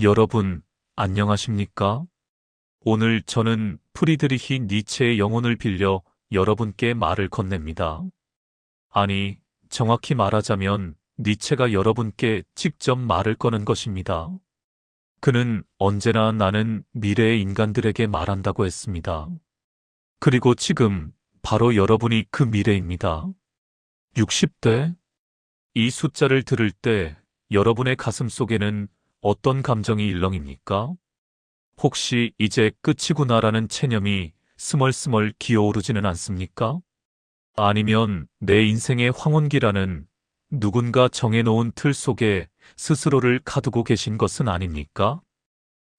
여러분, 안녕하십니까? 오늘 저는 프리드리히 니체의 영혼을 빌려 여러분께 말을 건넵니다. 아니, 정확히 말하자면 니체가 여러분께 직접 말을 거는 것입니다. 그는 언제나 나는 미래의 인간들에게 말한다고 했습니다. 그리고 지금 바로 여러분이 그 미래입니다. 60대? 이 숫자를 들을 때 여러분의 가슴 속에는 어떤 감정이 일렁입니까? 혹시 이제 끝이구나라는 체념이 스멀스멀 기어오르지는 않습니까? 아니면 내 인생의 황혼기라는 누군가 정해놓은 틀 속에 스스로를 가두고 계신 것은 아닙니까?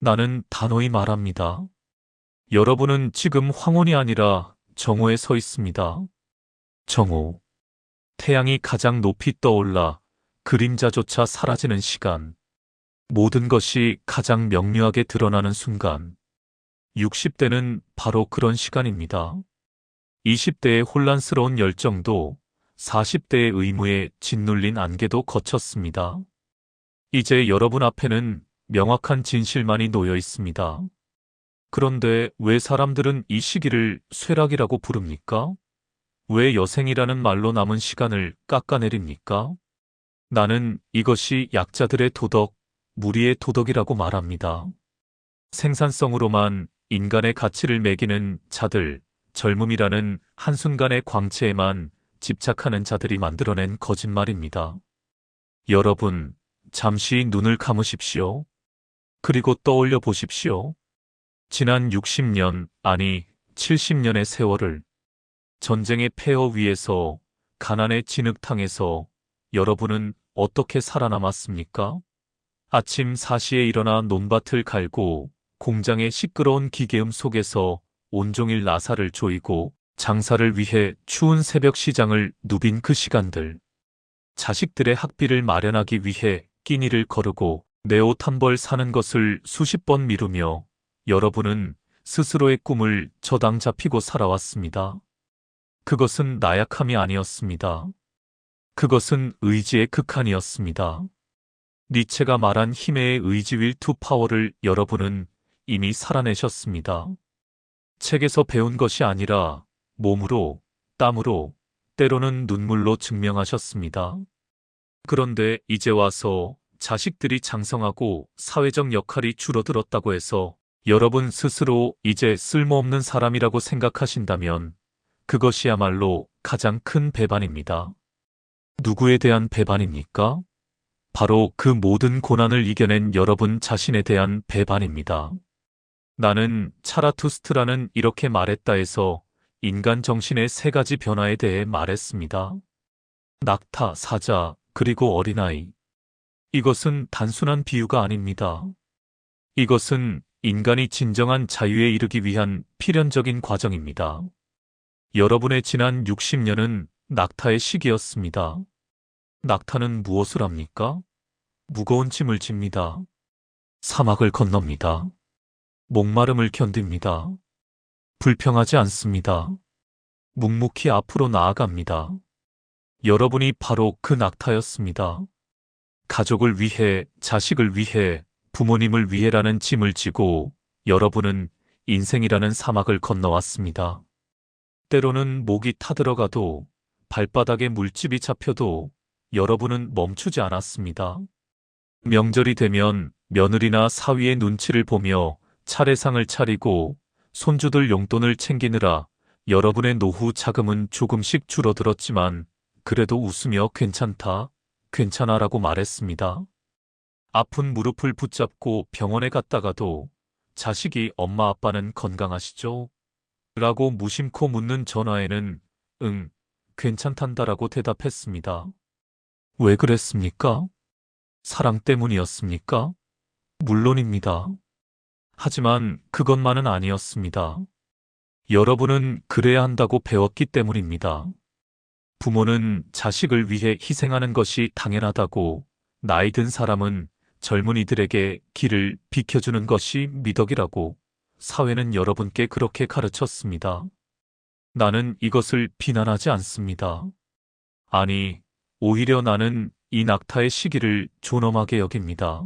나는 단호히 말합니다. 여러분은 지금 황혼이 아니라 정오에 서 있습니다. 정오. 태양이 가장 높이 떠올라 그림자조차 사라지는 시간. 모든 것이 가장 명료하게 드러나는 순간. 60대는 바로 그런 시간입니다. 20대의 혼란스러운 열정도 40대의 의무에 짓눌린 안개도 거쳤습니다. 이제 여러분 앞에는 명확한 진실만이 놓여 있습니다. 그런데 왜 사람들은 이 시기를 쇠락이라고 부릅니까? 왜 여생이라는 말로 남은 시간을 깎아내립니까? 나는 이것이 약자들의 도덕, 무리의 도덕이라고 말합니다. 생산성으로만 인간의 가치를 매기는 자들, 젊음이라는 한순간의 광채에만 집착하는 자들이 만들어낸 거짓말입니다. 여러분, 잠시 눈을 감으십시오. 그리고 떠올려 보십시오. 지난 60년, 아니 70년의 세월을 전쟁의 폐허 위에서, 가난의 진흙탕에서 여러분은 어떻게 살아남았습니까? 아침 4시에 일어나 논밭을 갈고 공장의 시끄러운 기계음 속에서 온종일 나사를 조이고 장사를 위해 추운 새벽 시장을 누빈 그 시간들. 자식들의 학비를 마련하기 위해 끼니를 거르고 내 옷 한 벌 사는 것을 수십 번 미루며 여러분은 스스로의 꿈을 저당 잡히고 살아왔습니다. 그것은 나약함이 아니었습니다. 그것은 의지의 극한이었습니다. 니체가 말한 힘의 의지 윌 투 파워를 여러분은 이미 살아내셨습니다. 책에서 배운 것이 아니라 몸으로, 땀으로, 때로는 눈물로 증명하셨습니다. 그런데 이제 와서 자식들이 장성하고 사회적 역할이 줄어들었다고 해서 여러분 스스로 이제 쓸모없는 사람이라고 생각하신다면 그것이야말로 가장 큰 배반입니다. 누구에 대한 배반입니까? 바로 그 모든 고난을 이겨낸 여러분 자신에 대한 배반입니다. 나는 차라투스트라는 이렇게 말했다 해서 인간 정신의 세 가지 변화에 대해 말했습니다. 낙타, 사자, 그리고 어린아이. 이것은 단순한 비유가 아닙니다. 이것은 인간이 진정한 자유에 이르기 위한 필연적인 과정입니다. 여러분의 지난 60년은 낙타의 시기였습니다. 낙타는 무엇을 합니까? 무거운 짐을 집니다. 사막을 건넙니다. 목마름을 견딥니다. 불평하지 않습니다. 묵묵히 앞으로 나아갑니다. 여러분이 바로 그 낙타였습니다. 가족을 위해, 자식을 위해, 부모님을 위해라는 짐을 지고 여러분은 인생이라는 사막을 건너왔습니다. 때로는 목이 타들어가도 발바닥에 물집이 잡혀도 여러분은 멈추지 않았습니다. 명절이 되면 며느리나 사위의 눈치를 보며 차례상을 차리고 손주들 용돈을 챙기느라 여러분의 노후 자금은 조금씩 줄어들었지만 그래도 웃으며 괜찮다, 괜찮아라고 말했습니다. 아픈 무릎을 붙잡고 병원에 갔다가도 자식이 엄마 아빠는 건강하시죠? 라고 무심코 묻는 전화에는 응, 괜찮단다라고 대답했습니다. 왜 그랬습니까? 사랑 때문이었습니까? 물론입니다. 하지만 그것만은 아니었습니다. 여러분은 그래야 한다고 배웠기 때문입니다. 부모는 자식을 위해 희생하는 것이 당연하다고, 나이 든 사람은 젊은이들에게 길을 비켜주는 것이 미덕이라고 사회는 여러분께 그렇게 가르쳤습니다. 나는 이것을 비난하지 않습니다. 아니, 오히려 나는 이 낙타의 시기를 존엄하게 여깁니다.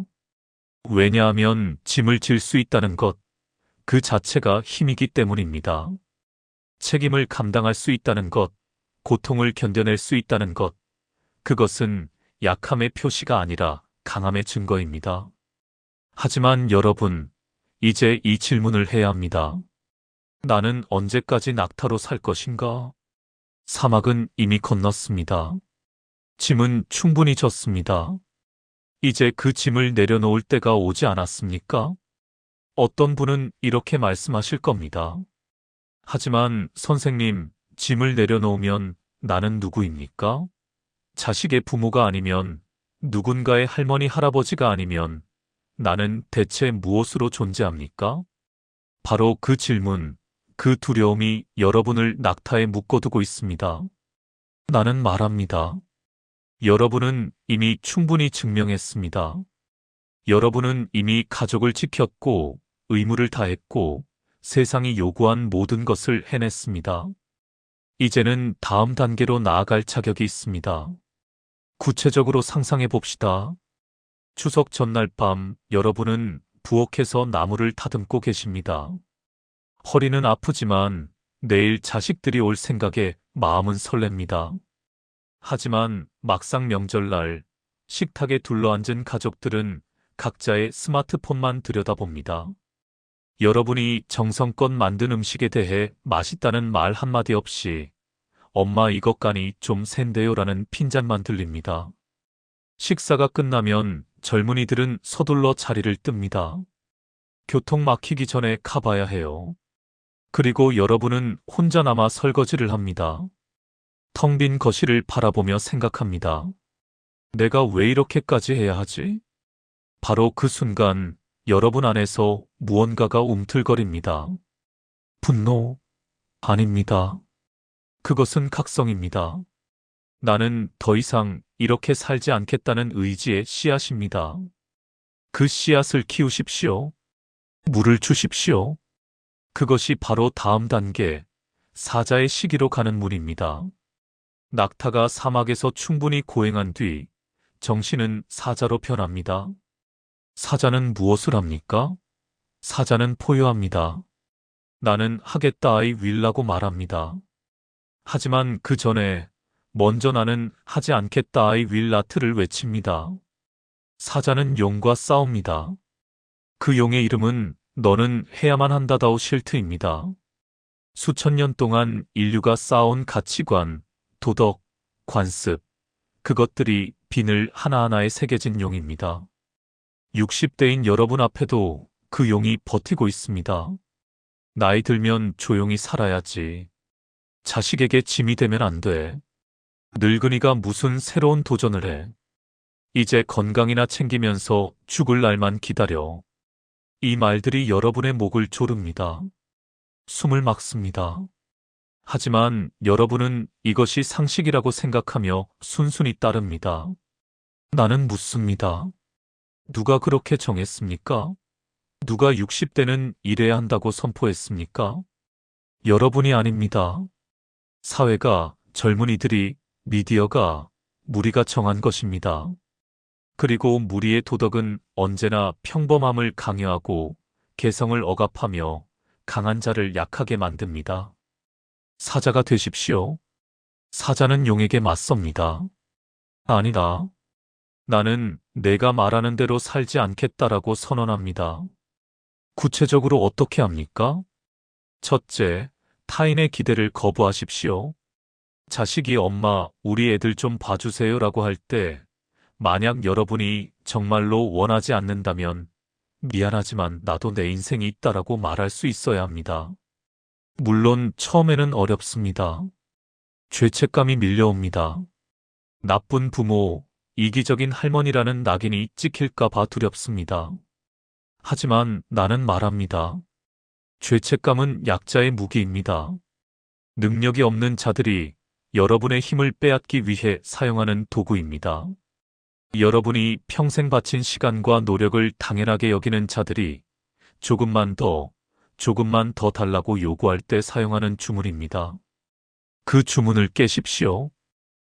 왜냐하면 짐을 질 수 있다는 것, 그 자체가 힘이기 때문입니다. 책임을 감당할 수 있다는 것, 고통을 견뎌낼 수 있다는 것, 그것은 약함의 표시가 아니라 강함의 증거입니다. 하지만 여러분, 이제 이 질문을 해야 합니다. 나는 언제까지 낙타로 살 것인가? 사막은 이미 건넜습니다. 짐은 충분히 졌습니다. 이제 그 짐을 내려놓을 때가 오지 않았습니까? 어떤 분은 이렇게 말씀하실 겁니다. 하지만 선생님, 짐을 내려놓으면 나는 누구입니까? 자식의 부모가 아니면, 누군가의 할머니, 할아버지가 아니면 나는 대체 무엇으로 존재합니까? 바로 그 질문, 그 두려움이 여러분을 낙타에 묶어두고 있습니다. 나는 말합니다. 여러분은 이미 충분히 증명했습니다. 여러분은 이미 가족을 지켰고, 의무를 다했고, 세상이 요구한 모든 것을 해냈습니다. 이제는 다음 단계로 나아갈 자격이 있습니다. 구체적으로 상상해 봅시다. 추석 전날 밤 여러분은 부엌에서 나무를 다듬고 계십니다. 허리는 아프지만 내일 자식들이 올 생각에 마음은 설렙니다. 하지만 막상 명절날 식탁에 둘러앉은 가족들은 각자의 스마트폰만 들여다봅니다. 여러분이 정성껏 만든 음식에 대해 맛있다는 말 한마디 없이 엄마 이것 간이 좀 센데요라는 핀잔만 들립니다. 식사가 끝나면 젊은이들은 서둘러 자리를 뜹니다. 교통 막히기 전에 가봐야 해요. 그리고 여러분은 혼자 남아 설거지를 합니다. 텅 빈 거실을 바라보며 생각합니다. 내가 왜 이렇게까지 해야 하지? 바로 그 순간 여러분 안에서 무언가가 움틀거립니다. 분노? 아닙니다. 그것은 각성입니다. 나는 더 이상 이렇게 살지 않겠다는 의지의 씨앗입니다. 그 씨앗을 키우십시오. 물을 주십시오. 그것이 바로 다음 단계, 사자의 시기로 가는 문입니다. 낙타가 사막에서 충분히 고행한 뒤 정신은 사자로 변합니다. 사자는 무엇을 합니까? 사자는 포효합니다. 나는 하겠다 I will라고 말합니다. 하지만 그 전에 먼저 나는 하지 않겠다 I will not를 외칩니다. 사자는 용과 싸웁니다. 그 용의 이름은 너는 해야만 한다 다우 실트입니다. 수천 년 동안 인류가 쌓아온 가치관, 도덕, 관습, 그것들이 비늘 하나하나에 새겨진 용입니다. 60대인 여러분 앞에도 그 용이 버티고 있습니다. 나이 들면 조용히 살아야지. 자식에게 짐이 되면 안 돼. 늙은이가 무슨 새로운 도전을 해. 이제 건강이나 챙기면서 죽을 날만 기다려. 이 말들이 여러분의 목을 조릅니다. 숨을 막습니다. 하지만 여러분은 이것이 상식이라고 생각하며 순순히 따릅니다. 나는 묻습니다. 누가 그렇게 정했습니까? 누가 60대는 일해야 한다고 선포했습니까? 여러분이 아닙니다. 사회가, 젊은이들이, 미디어가, 무리가 정한 것입니다. 그리고 무리의 도덕은 언제나 평범함을 강요하고 개성을 억압하며 강한 자를 약하게 만듭니다. 사자가 되십시오. 사자는 용에게 맞섭니다. 아니다. 나는 내가 말하는 대로 살지 않겠다라고 선언합니다. 구체적으로 어떻게 합니까? 첫째, 타인의 기대를 거부하십시오. 자식이 엄마, 우리 애들 좀 봐주세요라고 할 때, 만약 여러분이 정말로 원하지 않는다면, 미안하지만 나도 내 인생이 있다라고 말할 수 있어야 합니다. 물론 처음에는 어렵습니다. 죄책감이 밀려옵니다. 나쁜 부모, 이기적인 할머니라는 낙인이 찍힐까봐 두렵습니다. 하지만 나는 말합니다. 죄책감은 약자의 무기입니다. 능력이 없는 자들이 여러분의 힘을 빼앗기 위해 사용하는 도구입니다. 여러분이 평생 바친 시간과 노력을 당연하게 여기는 자들이 조금만 더 달라고 요구할 때 사용하는 주문입니다. 그 주문을 깨십시오.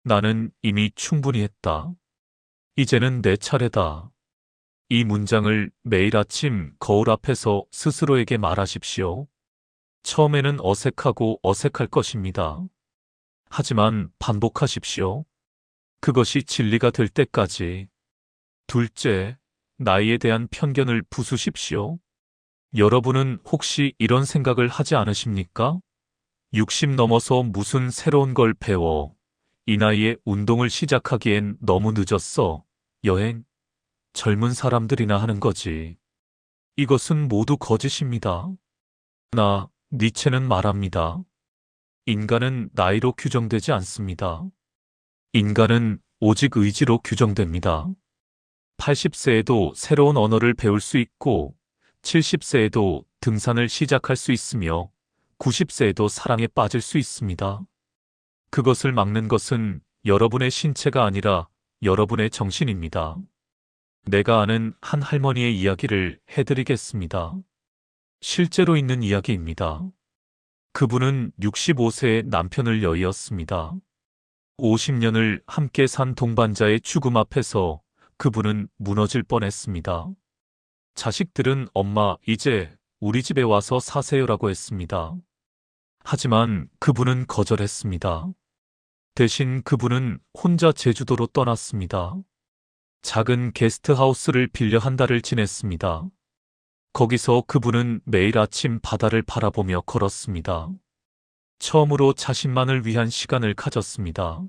나는 이미 충분히 했다. 이제는 내 차례다. 이 문장을 매일 아침 거울 앞에서 스스로에게 말하십시오. 처음에는 어색할 것입니다. 하지만 반복하십시오. 그것이 진리가 될 때까지. 둘째, 나이에 대한 편견을 부수십시오. 여러분은 혹시 이런 생각을 하지 않으십니까? 60 넘어서 무슨 새로운 걸 배워. 이 나이에 운동을 시작하기엔 너무 늦었어. 여행, 젊은 사람들이나 하는 거지. 이것은 모두 거짓입니다. 니체는 말합니다. 인간은 나이로 규정되지 않습니다. 인간은 오직 의지로 규정됩니다. 80세에도 새로운 언어를 배울 수 있고, 70세에도 등산을 시작할 수 있으며, 90세에도 사랑에 빠질 수 있습니다. 그것을 막는 것은 여러분의 신체가 아니라 여러분의 정신입니다. 내가 아는 한 할머니의 이야기를 해드리겠습니다. 실제로 있는 이야기입니다. 그분은 65세의 남편을 여의었습니다. 50년을 함께 산 동반자의 죽음 앞에서 그분은 무너질 뻔했습니다. 자식들은 엄마, 이제 우리 집에 와서 사세요라고 했습니다. 하지만 그분은 거절했습니다. 대신 그분은 혼자 제주도로 떠났습니다. 작은 게스트하우스를 빌려 한 달을 지냈습니다. 거기서 그분은 매일 아침 바다를 바라보며 걸었습니다. 처음으로 자신만을 위한 시간을 가졌습니다.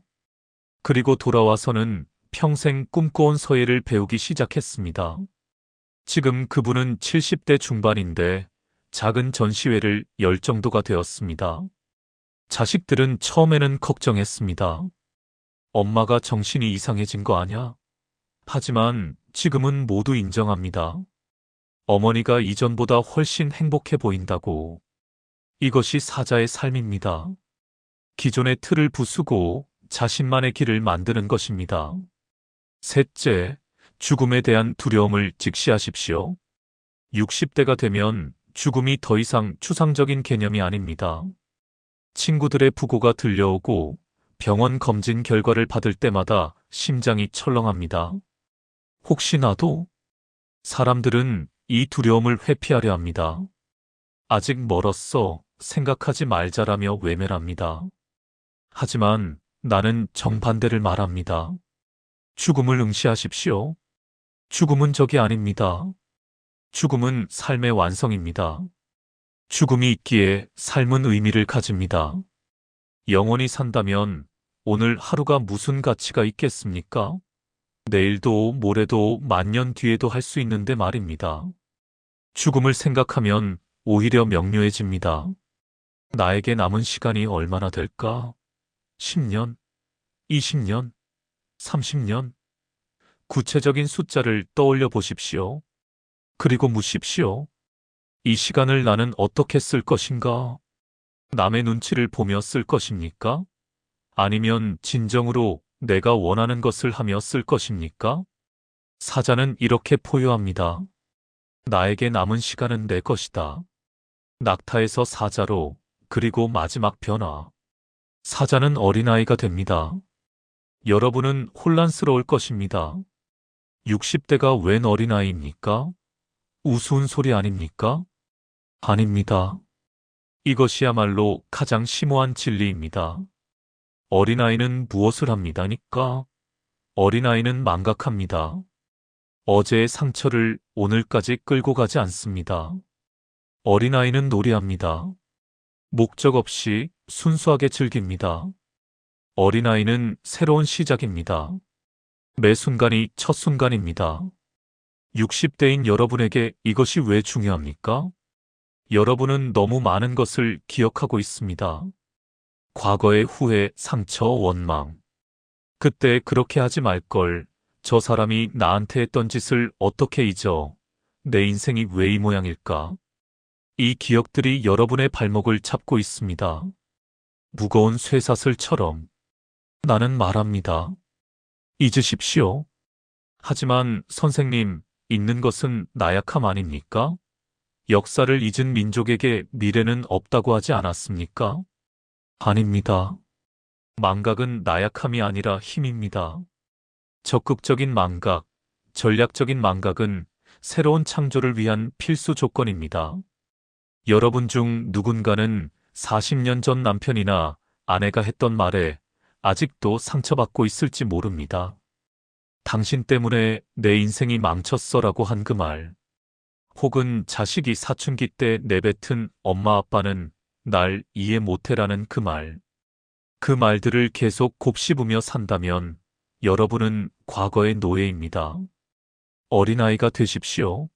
그리고 돌아와서는 평생 꿈꿔온 서예를 배우기 시작했습니다. 지금 그분은 70대 중반인데 작은 전시회를 열 정도가 되었습니다. 자식들은 처음에는 걱정했습니다. 엄마가 정신이 이상해진 거 아냐? 하지만 지금은 모두 인정합니다. 어머니가 이전보다 훨씬 행복해 보인다고. 이것이 사자의 삶입니다. 기존의 틀을 부수고 자신만의 길을 만드는 것입니다. 셋째, 죽음에 대한 두려움을 직시하십시오. 60대가 되면 죽음이 더 이상 추상적인 개념이 아닙니다. 친구들의 부고가 들려오고 병원 검진 결과를 받을 때마다 심장이 철렁합니다. 혹시 나도? 사람들은 이 두려움을 회피하려 합니다. 아직 멀었어. 생각하지 말자라며 외면합니다. 하지만 나는 정반대를 말합니다. 죽음을 응시하십시오. 죽음은 적이 아닙니다. 죽음은 삶의 완성입니다. 죽음이 있기에 삶은 의미를 가집니다. 영원히 산다면 오늘 하루가 무슨 가치가 있겠습니까? 내일도 모레도 만년 뒤에도 할 수 있는데 말입니다. 죽음을 생각하면 오히려 명료해집니다. 나에게 남은 시간이 얼마나 될까? 10년, 20년, 30년? 구체적인 숫자를 떠올려 보십시오. 그리고 묻십시오. 이 시간을 나는 어떻게 쓸 것인가? 남의 눈치를 보며 쓸 것입니까? 아니면 진정으로 내가 원하는 것을 하며 쓸 것입니까? 사자는 이렇게 포효합니다. 나에게 남은 시간은 내 것이다. 낙타에서 사자로, 그리고 마지막 변화. 사자는 어린아이가 됩니다. 여러분은 혼란스러울 것입니다. 60대가 웬 어린아이입니까? 우스운 소리 아닙니까? 아닙니다. 이것이야말로 가장 심오한 진리입니다. 어린아이는 무엇을 합니다니까? 어린아이는 망각합니다. 어제의 상처를 오늘까지 끌고 가지 않습니다. 어린아이는 놀이합니다. 목적 없이 순수하게 즐깁니다. 어린아이는 새로운 시작입니다. 매 순간이 첫 순간입니다. 60대인 여러분에게 이것이 왜 중요합니까? 여러분은 너무 많은 것을 기억하고 있습니다. 과거의 후회, 상처, 원망. 그때 그렇게 하지 말걸. 저 사람이 나한테 했던 짓을 어떻게 잊어? 내 인생이 왜 이 모양일까? 이 기억들이 여러분의 발목을 잡고 있습니다. 무거운 쇠사슬처럼. 나는 말합니다. 잊으십시오. 하지만 선생님, 잊는 것은 나약함 아닙니까? 역사를 잊은 민족에게 미래는 없다고 하지 않았습니까? 아닙니다. 망각은 나약함이 아니라 힘입니다. 적극적인 망각, 전략적인 망각은 새로운 창조를 위한 필수 조건입니다. 여러분 중 누군가는 40년 전 남편이나 아내가 했던 말에 아직도 상처받고 있을지 모릅니다. 당신 때문에 내 인생이 망쳤어라고 한 그 말. 혹은 자식이 사춘기 때 내뱉은 엄마 아빠는 날 이해 못해라는 그 말. 그 말들을 계속 곱씹으며 산다면 여러분은 과거의 노예입니다. 어린아이가 되십시오.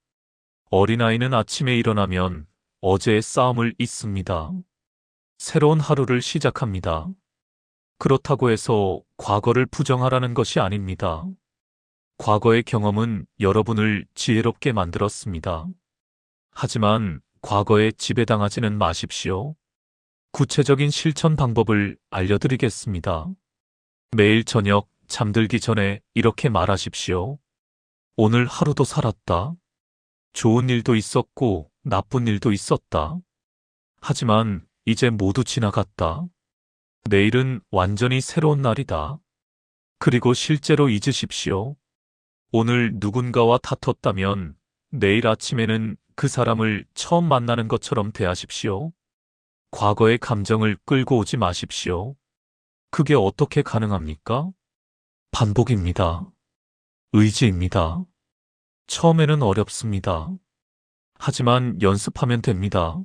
어린아이는 아침에 일어나면 어제의 싸움을 잊습니다. 새로운 하루를 시작합니다. 그렇다고 해서 과거를 부정하라는 것이 아닙니다. 과거의 경험은 여러분을 지혜롭게 만들었습니다. 하지만 과거에 지배당하지는 마십시오. 구체적인 실천 방법을 알려드리겠습니다. 매일 저녁 잠들기 전에 이렇게 말하십시오. 오늘 하루도 살았다. 좋은 일도 있었고 나쁜 일도 있었다. 하지만 이제 모두 지나갔다. 내일은 완전히 새로운 날이다. 그리고 실제로 잊으십시오. 오늘 누군가와 다퉜다면 내일 아침에는 그 사람을 처음 만나는 것처럼 대하십시오. 과거의 감정을 끌고 오지 마십시오. 그게 어떻게 가능합니까? 반복입니다. 의지입니다. 처음에는 어렵습니다. 하지만 연습하면 됩니다.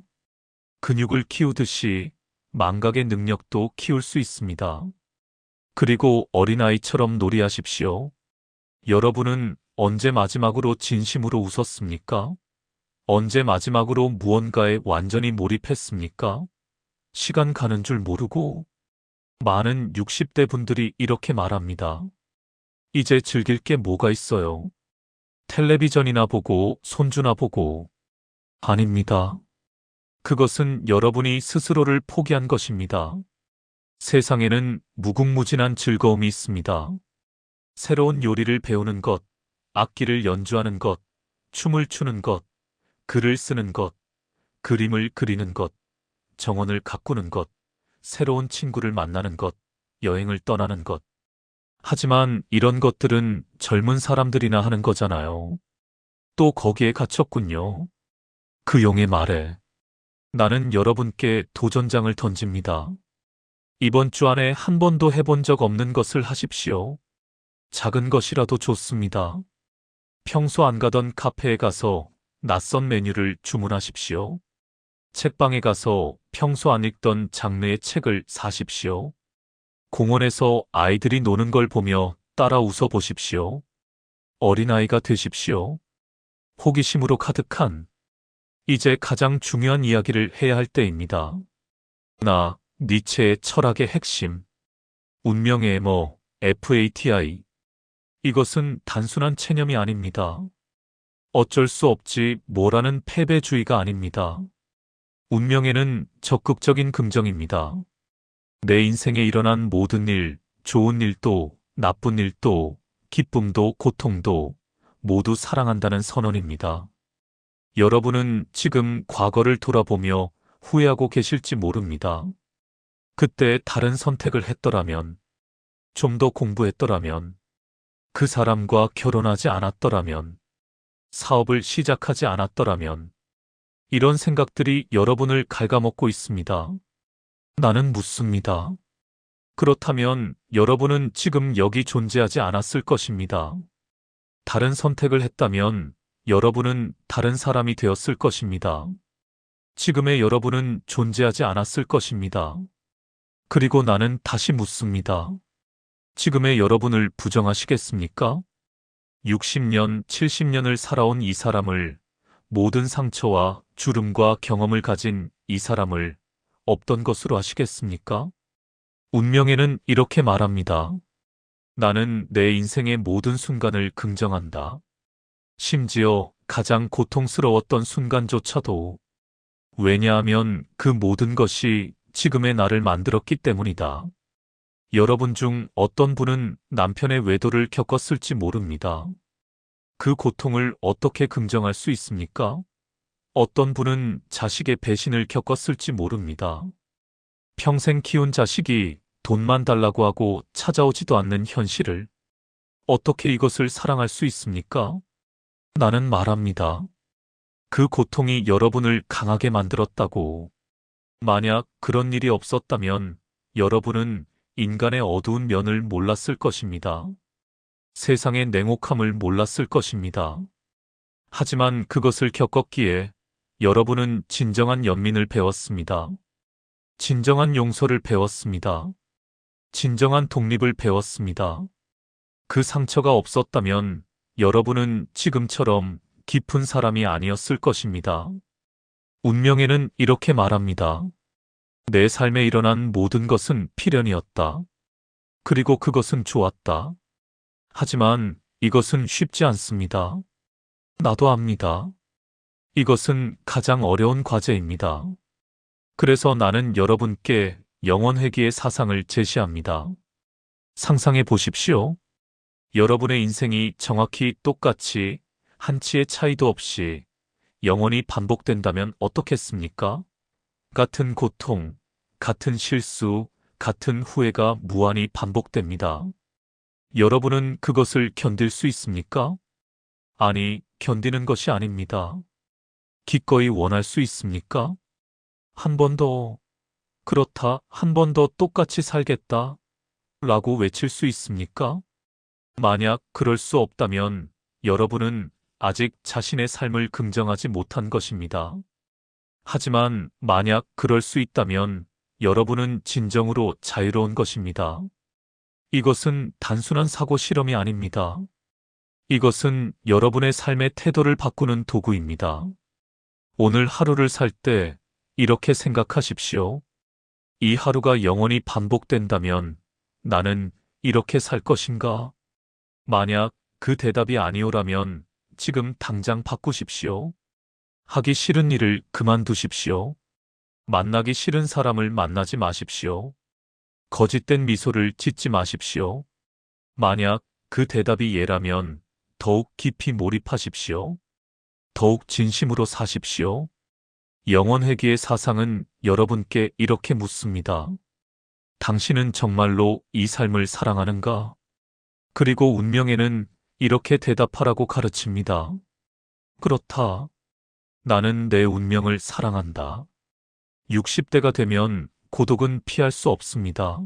근육을 키우듯이 망각의 능력도 키울 수 있습니다. 그리고 어린아이처럼 놀이하십시오. 여러분은 언제 마지막으로 진심으로 웃었습니까? 언제 마지막으로 무언가에 완전히 몰입했습니까? 시간 가는 줄 모르고. 많은 60대 분들이 이렇게 말합니다. 이제 즐길 게 뭐가 있어요? 텔레비전이나 보고 손주나 보고. 아닙니다. 그것은 여러분이 스스로를 포기한 것입니다. 세상에는 무궁무진한 즐거움이 있습니다. 새로운 요리를 배우는 것, 악기를 연주하는 것, 춤을 추는 것, 글을 쓰는 것, 그림을 그리는 것, 정원을 가꾸는 것, 새로운 친구를 만나는 것, 여행을 떠나는 것. 하지만 이런 것들은 젊은 사람들이나 하는 거잖아요. 또 거기에 갇혔군요. 그 용의 말에 나는 여러분께 도전장을 던집니다. 이번 주 안에 한 번도 해본 적 없는 것을 하십시오. 작은 것이라도 좋습니다. 평소 안 가던 카페에 가서 낯선 메뉴를 주문하십시오. 책방에 가서 평소 안 읽던 장르의 책을 사십시오. 공원에서 아이들이 노는 걸 보며 따라 웃어 보십시오. 어린아이가 되십시오. 호기심으로 가득한 이제 가장 중요한 이야기를 해야 할 때입니다. 니체의 철학의 핵심. 운명의 뭐, FATI. 이것은 단순한 체념이 아닙니다. 어쩔 수 없지 뭐라는 패배주의가 아닙니다. 운명에는 적극적인 긍정입니다. 내 인생에 일어난 모든 일, 좋은 일도, 나쁜 일도, 기쁨도, 고통도 모두 사랑한다는 선언입니다. 여러분은 지금 과거를 돌아보며 후회하고 계실지 모릅니다. 그때 다른 선택을 했더라면, 좀 더 공부했더라면, 그 사람과 결혼하지 않았더라면, 사업을 시작하지 않았더라면, 이런 생각들이 여러분을 갉아먹고 있습니다. 나는 묻습니다. 그렇다면 여러분은 지금 여기 존재하지 않았을 것입니다. 다른 선택을 했다면 여러분은 다른 사람이 되었을 것입니다. 지금의 여러분은 존재하지 않았을 것입니다. 그리고 나는 다시 묻습니다. 지금의 여러분을 부정하시겠습니까? 60년, 70년을 살아온 이 사람을, 모든 상처와 주름과 경험을 가진 이 사람을 없던 것으로 하시겠습니까? 운명에는 이렇게 말합니다. 나는 내 인생의 모든 순간을 긍정한다. 심지어 가장 고통스러웠던 순간조차도. 왜냐하면 그 모든 것이 지금의 나를 만들었기 때문이다. 여러분 중 어떤 분은 남편의 외도를 겪었을지 모릅니다. 그 고통을 어떻게 긍정할 수 있습니까? 어떤 분은 자식의 배신을 겪었을지 모릅니다. 평생 키운 자식이 돈만 달라고 하고 찾아오지도 않는 현실을 어떻게 이것을 사랑할 수 있습니까? 나는 말합니다. 그 고통이 여러분을 강하게 만들었다고. 만약 그런 일이 없었다면 여러분은 인간의 어두운 면을 몰랐을 것입니다. 세상의 냉혹함을 몰랐을 것입니다. 하지만 그것을 겪었기에 여러분은 진정한 연민을 배웠습니다. 진정한 용서를 배웠습니다. 진정한 독립을 배웠습니다. 그 상처가 없었다면 여러분은 지금처럼 깊은 사람이 아니었을 것입니다. 운명에는 이렇게 말합니다. 내 삶에 일어난 모든 것은 필연이었다. 그리고 그것은 좋았다. 하지만 이것은 쉽지 않습니다. 나도 압니다. 이것은 가장 어려운 과제입니다. 그래서 나는 여러분께 영원회귀의 사상을 제시합니다. 상상해 보십시오. 여러분의 인생이 정확히 똑같이 한치의 차이도 없이 영원히 반복된다면 어떻겠습니까? 같은 고통, 같은 실수, 같은 후회가 무한히 반복됩니다. 여러분은 그것을 견딜 수 있습니까? 아니, 견디는 것이 아닙니다. 기꺼이 원할 수 있습니까? 한 번 더, 그렇다, 한 번 더 똑같이 살겠다, 라고 외칠 수 있습니까? 만약 그럴 수 없다면 여러분은 아직 자신의 삶을 긍정하지 못한 것입니다. 하지만 만약 그럴 수 있다면 여러분은 진정으로 자유로운 것입니다. 이것은 단순한 사고 실험이 아닙니다. 이것은 여러분의 삶의 태도를 바꾸는 도구입니다. 오늘 하루를 살 때 이렇게 생각하십시오. 이 하루가 영원히 반복된다면 나는 이렇게 살 것인가? 만약 그 대답이 아니오라면 지금 당장 바꾸십시오. 하기 싫은 일을 그만두십시오. 만나기 싫은 사람을 만나지 마십시오. 거짓된 미소를 짓지 마십시오. 만약 그 대답이 예라면 더욱 깊이 몰입하십시오. 더욱 진심으로 사십시오. 영원회귀의 사상은 여러분께 이렇게 묻습니다. 당신은 정말로 이 삶을 사랑하는가? 그리고 운명에는 이렇게 대답하라고 가르칩니다. 그렇다. 나는 내 운명을 사랑한다. 60대가 되면 고독은 피할 수 없습니다.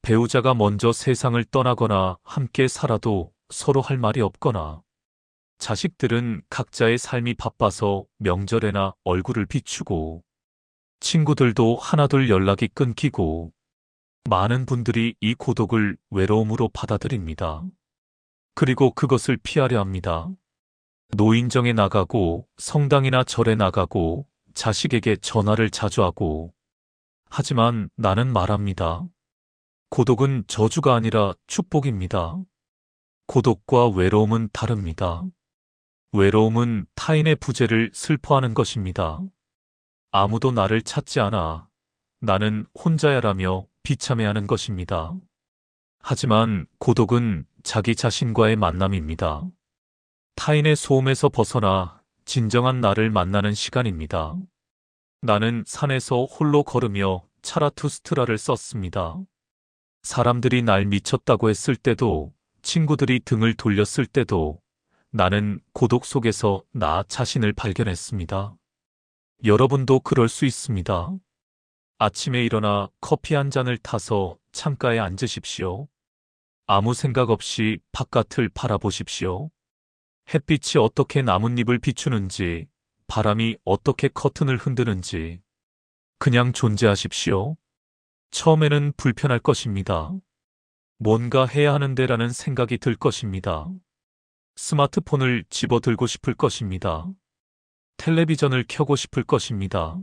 배우자가 먼저 세상을 떠나거나 함께 살아도 서로 할 말이 없거나, 자식들은 각자의 삶이 바빠서 명절에나 얼굴을 비추고, 친구들도 하나둘 연락이 끊기고, 많은 분들이 이 고독을 외로움으로 받아들입니다. 그리고 그것을 피하려 합니다. 노인정에 나가고, 성당이나 절에 나가고, 자식에게 전화를 자주 하고. 하지만 나는 말합니다. 고독은 저주가 아니라 축복입니다. 고독과 외로움은 다릅니다. 외로움은 타인의 부재를 슬퍼하는 것입니다. 아무도 나를 찾지 않아. 나는 혼자야라며 비참해하는 것입니다. 하지만 고독은 자기 자신과의 만남입니다. 타인의 소음에서 벗어나 진정한 나를 만나는 시간입니다. 나는 산에서 홀로 걸으며 차라투스트라를 썼습니다. 사람들이 날 미쳤다고 했을 때도, 친구들이 등을 돌렸을 때도 나는 고독 속에서 나 자신을 발견했습니다. 여러분도 그럴 수 있습니다. 아침에 일어나 커피 한 잔을 타서 창가에 앉으십시오. 아무 생각 없이 바깥을 바라보십시오. 햇빛이 어떻게 나뭇잎을 비추는지, 바람이 어떻게 커튼을 흔드는지 그냥 존재하십시오. 처음에는 불편할 것입니다. 뭔가 해야 하는데라는 생각이 들 것입니다. 스마트폰을 집어들고 싶을 것입니다. 텔레비전을 켜고 싶을 것입니다.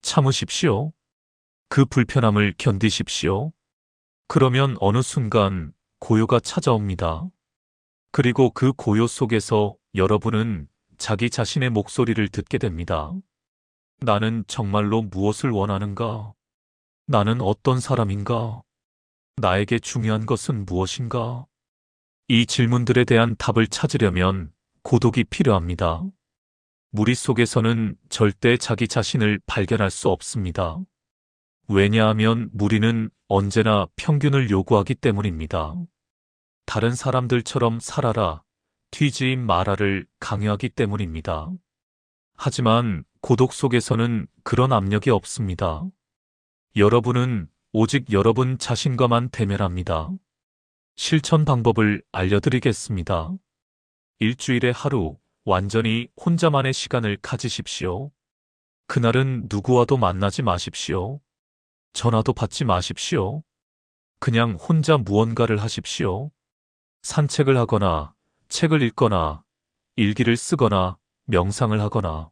참으십시오. 그 불편함을 견디십시오. 그러면 어느 순간 고요가 찾아옵니다. 그리고 그 고요 속에서 여러분은 자기 자신의 목소리를 듣게 됩니다. 나는 정말로 무엇을 원하는가? 나는 어떤 사람인가? 나에게 중요한 것은 무엇인가? 이 질문들에 대한 답을 찾으려면 고독이 필요합니다. 무리 속에서는 절대 자기 자신을 발견할 수 없습니다. 왜냐하면 무리는 언제나 평균을 요구하기 때문입니다. 다른 사람들처럼 살아라, 튀지인 마라를 강요하기 때문입니다. 하지만 고독 속에서는 그런 압력이 없습니다. 여러분은 오직 여러분 자신과만 대면합니다. 실천 방법을 알려드리겠습니다. 일주일에 하루 완전히 혼자만의 시간을 가지십시오. 그날은 누구와도 만나지 마십시오. 전화도 받지 마십시오. 그냥 혼자 무언가를 하십시오. 산책을 하거나 책을 읽거나 일기를 쓰거나 명상을 하거나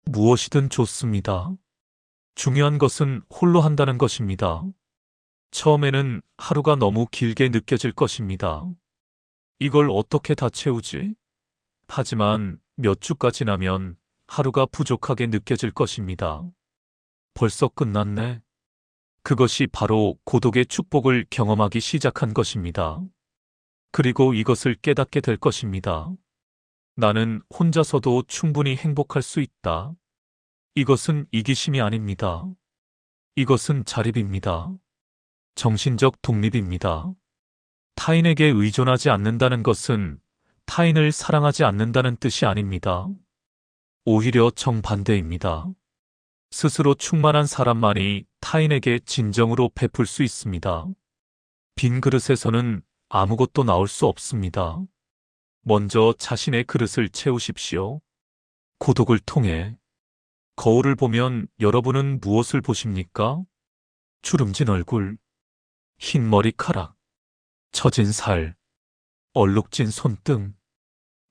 무엇이든 좋습니다. 중요한 것은 홀로 한다는 것입니다. 처음에는 하루가 너무 길게 느껴질 것입니다. 이걸 어떻게 다 채우지? 하지만 몇 주가 지나면 하루가 부족하게 느껴질 것입니다. 벌써 끝났네. 그것이 바로 고독의 축복을 경험하기 시작한 것입니다. 그리고 이것을 깨닫게 될 것입니다. 나는 혼자서도 충분히 행복할 수 있다. 이것은 이기심이 아닙니다. 이것은 자립입니다. 정신적 독립입니다. 타인에게 의존하지 않는다는 것은 타인을 사랑하지 않는다는 뜻이 아닙니다. 오히려 정반대입니다. 스스로 충만한 사람만이 타인에게 진정으로 베풀 수 있습니다. 빈 그릇에서는 아무것도 나올 수 없습니다. 먼저 자신의 그릇을 채우십시오. 고독을 통해 거울을 보면 여러분은 무엇을 보십니까? 주름진 얼굴, 흰 머리카락, 처진 살, 얼룩진 손등.